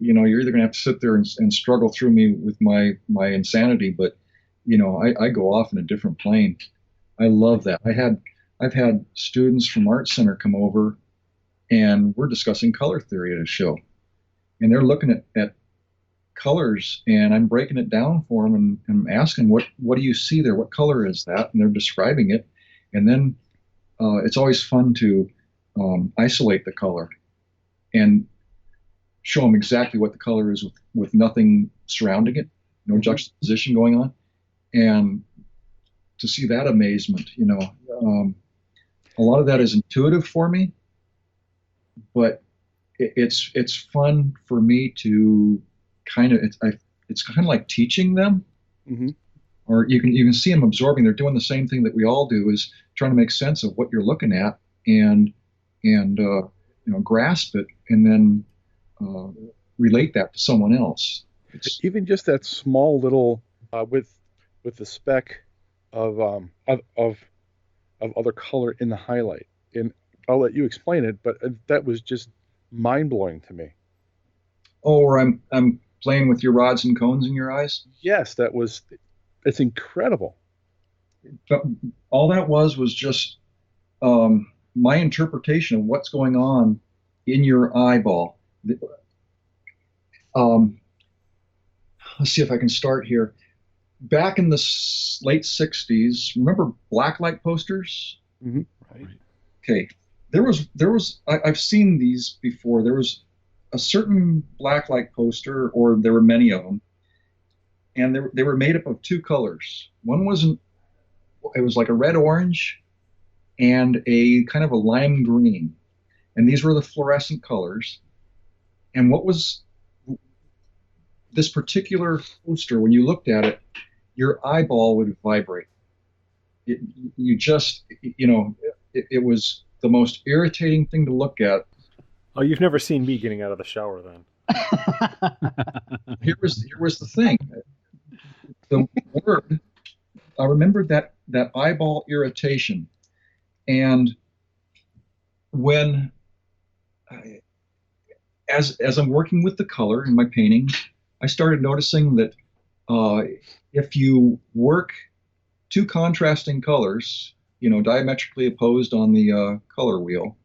you're either going to have to sit there and struggle through me with my insanity, but, I go off in a different plane. I love that. I've had students from Art Center come over, and we're discussing color theory at a show, and they're looking at colors, and I'm breaking it down for them, and I'm asking, what do you see there? What color is that? And they're describing it. And then it's always fun to isolate the color and show them exactly what the color is with nothing surrounding it, no juxtaposition going on. And to see that amazement, a lot of that is intuitive for me, but it's fun for me to it's kind of like teaching them, or you can see them absorbing. They're doing the same thing that we all do, is trying to make sense of what you're looking at and grasp it, and then relate that to someone else. Even just that small little with the speck of other color in the highlight, and I'll let you explain it, but that was just mind blowing to me. Oh, or I'm playing with your rods and cones in your eyes? Yes, it's incredible. But all that was just my interpretation of what's going on in your eyeball. Let's see if I can start here. Back in the late 60s, remember blacklight posters? Mm-hmm. Right. Okay. There was I've seen these before. There was a certain blacklight poster, or there were many of them, and they were made up of 2 colors. One it was like a red-orange and a kind of a lime green, and these were the fluorescent colors. And what was this particular poster, when you looked at it, your eyeball would vibrate. It was the most irritating thing to look at. Oh, you've never seen me getting out of the shower then. Here was the thing. The word, I remembered that eyeball irritation. And when, as I'm working with the color in my painting, I started noticing that if you work 2 contrasting colors, diametrically opposed on the color wheel,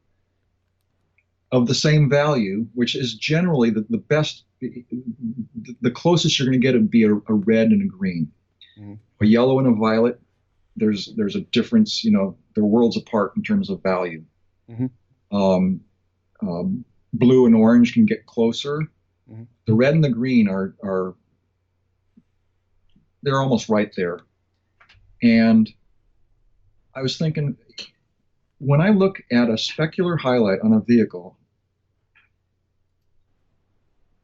of the same value, which is generally the best, the closest you're going to get would be a red and a green. Mm-hmm. A yellow and a violet, there's a difference, they're worlds apart in terms of value. Mm-hmm. Blue and orange can get closer. Mm-hmm. The red and the green are they're almost right there. And I was thinking, when I look at a specular highlight on a vehicle,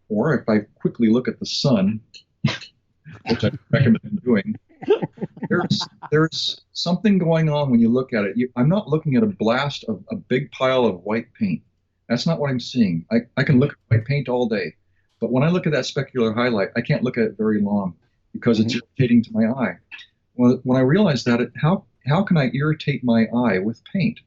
or if I quickly look at the sun, which I recommend doing, there's something going on when you look at it. I'm not looking at a blast of a big pile of white paint. That's not what I'm seeing. I can look at white paint all day, but when I look at that specular highlight, I can't look at it very long because it's irritating to my eye. When I realized that, how can I irritate my eye with paint?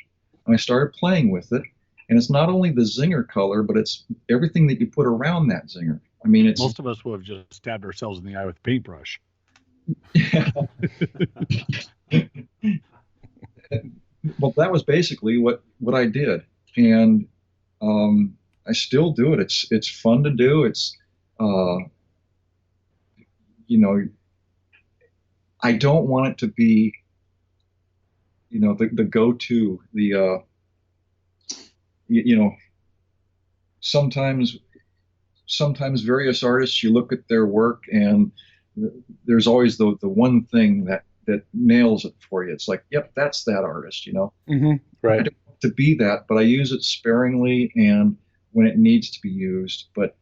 And I started playing with it, and it's not only the zinger color, but it's everything that you put around that zinger. I mean, it's Most of us would have just stabbed ourselves in the eye with a paintbrush. Well, that was basically what I did, and I still do it. It's fun to do. It's you know, I don't want it to be, the go-to. Sometimes various artists, you look at their work and there's always the one thing that nails it for you. It's like, yep, that's that artist, Mm-hmm. Right. I don't want to be that, but I use it sparingly and when it needs to be used. But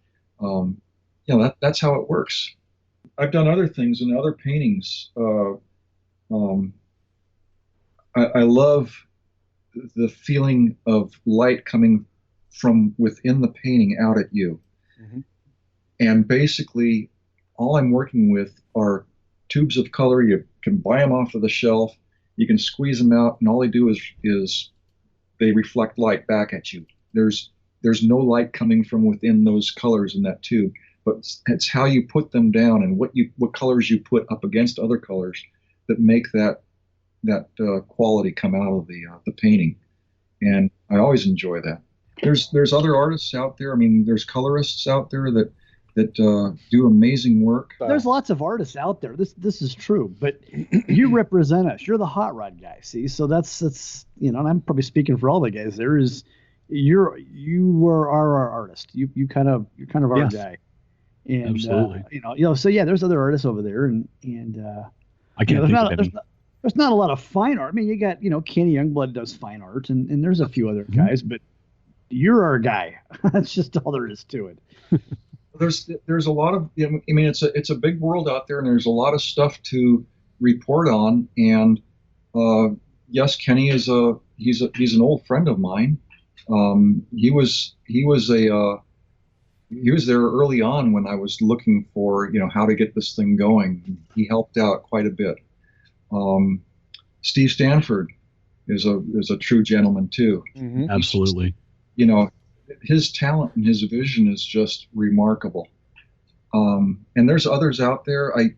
that's how it works. I've done other things in other paintings. I love the feeling of light coming from within the painting out at you. Mm-hmm. And basically, all I'm working with are tubes of color. You can buy them off of the shelf. You can squeeze them out, and all they do is they reflect light back at you. There's no light coming from within those colors in that tube, but it's how you put them down and what colors you put up against other colors that make that quality come out of the painting. And I always enjoy that. There's other artists out there. I mean, there's colorists out there that do amazing work. There's lots of artists out there. This is true, but you represent us. You're the hot rod guy. See, so that's and I'm probably speaking for all the guys. You are our artist. You're kind of our Yes. guy. And Absolutely. So yeah, there's other artists over there, and I can't think of any. there's not a lot of fine art. I mean, you got Kenny Youngblood does fine art, and there's a few other guys, but you're our guy. That's just all there is to it. There's a lot of, I mean, it's a big world out there, and there's a lot of stuff to report on. And yes, Kenny he's an old friend of mine. He was there early on when I was looking for how to get this thing going. He helped out quite a bit. Steve Stanford is a true gentleman too. Mm-hmm. Absolutely. His talent and his vision is just remarkable. And there's others out there. I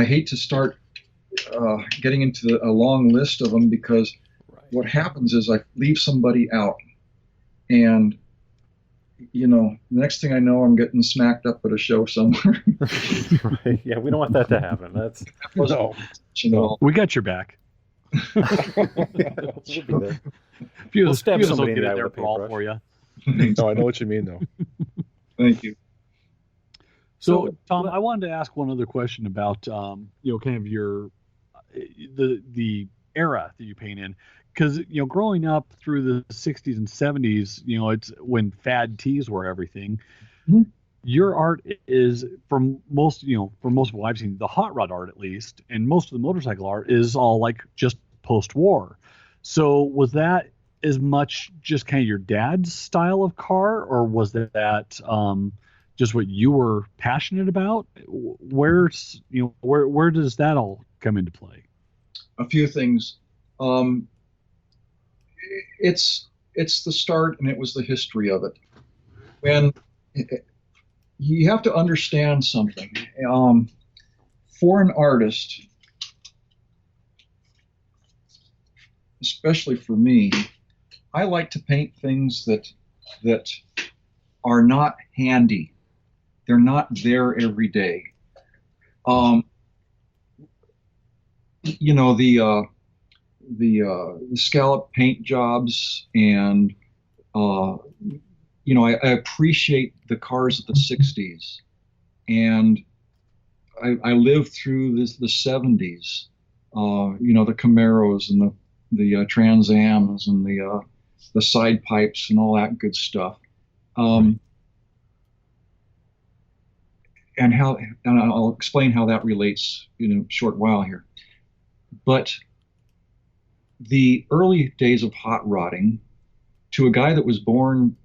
hate to start getting into a long list of them because what happens is I leave somebody out, and the next thing I know, I'm getting smacked up at a show somewhere. Right. Yeah, we don't want that to happen. That's No. We got your back. we'll be there. We'll stab somebody in get the eye in there with a brawl paintbrush. for you. No, I know what you mean, though. Thank you. So, Tom, I wanted to ask one other question about, kind of your the era that you paint in, because growing up through the '60s and '70s, it's when fad tees were everything. Mm-hmm. Your art is, from most of what I've seen, the hot rod art at least, and most of the motorcycle art is all like just post-war. So was that as much just kind of your dad's style of car, or was that just what you were passionate about? Where does that all come into play? A few things. It's the start, and it was the history of it. When you have to understand something, for an artist, especially for me, I like to paint things that are not handy. They're not there every day. The scallop paint jobs, and I appreciate the cars of the '60s, and I lived through the '70s. The Camaros and the Trans Ams and the side pipes and all that good stuff. And I'll explain how that relates in a short while here. But the early days of hot rodding, to a guy that was born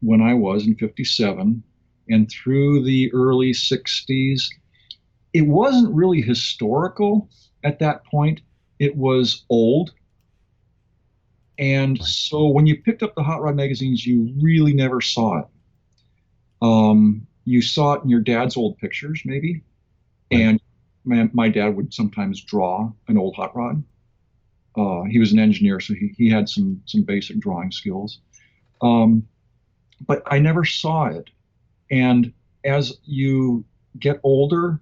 when I was in '57 and through the early '60s, it wasn't really historical at that point. It was old. And so when you picked up the hot rod magazines, you really never saw it. You saw it in your dad's old pictures, maybe. And my dad would sometimes draw an old hot rod. He was an engineer, so he had some basic drawing skills. But I never saw it. And as you get older,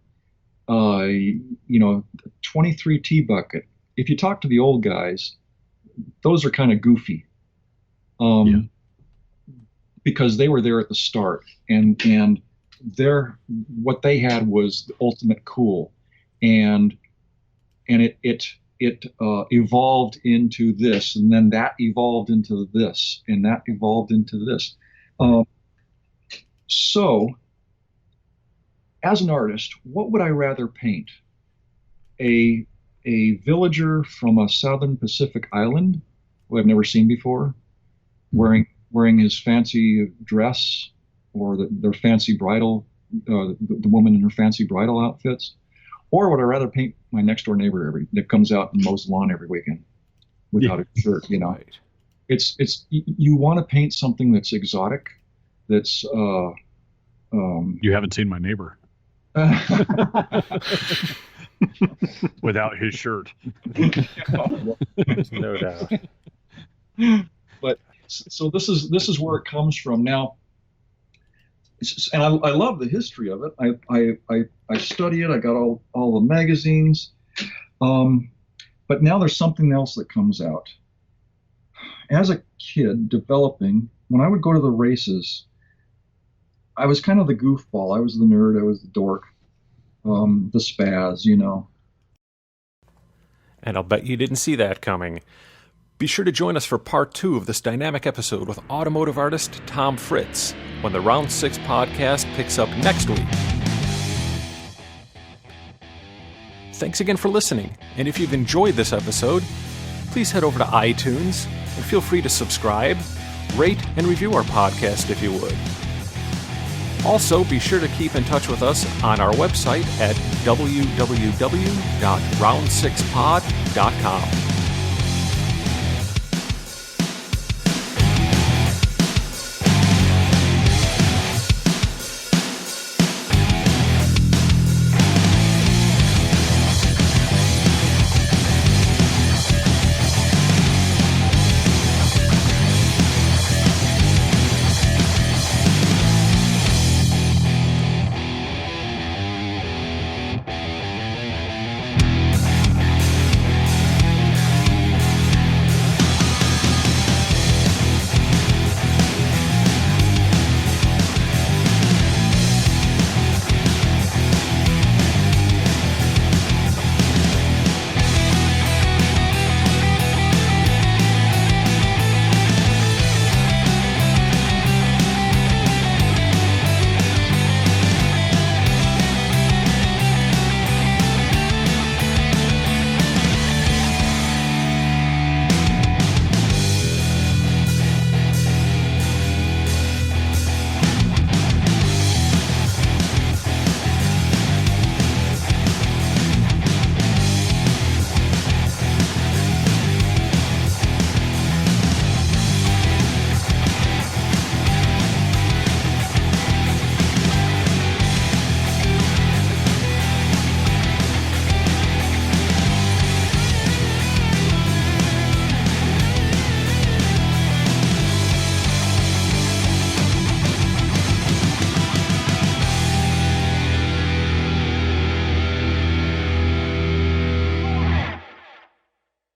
23 T bucket, if you talk to the old guys, those are kind of goofy. Because they were there at the start, and what they had was the ultimate cool, and it evolved into this, and then that evolved into this, and that evolved into this. So, as an artist, what would I rather paint? A villager from a southern Pacific island who I've never seen before, wearing his fancy dress, or their fancy bridal, the woman in her fancy bridal outfits? Or would I rather paint my next door neighbor that comes out and mows the lawn every weekend without a shirt? Right. It's you want to paint something that's exotic, that's You haven't seen my neighbor without his shirt. No doubt. But so this is where it comes from now. And I love the history of it. I study it. I got all the magazines. But now there's something else that comes out. As a kid developing, when I would go to the races, I was kind of the goofball. I was the nerd. I was the dork, the spaz, And I'll bet you didn't see that coming. Be sure to join us for part 2 of this dynamic episode with automotive artist Tom Fritz when the Round 6 podcast picks up next week. Thanks again for listening, and if you've enjoyed this episode, please head over to iTunes and feel free to subscribe, rate, and review our podcast if you would. Also, be sure to keep in touch with us on our website at www.round6pod.com.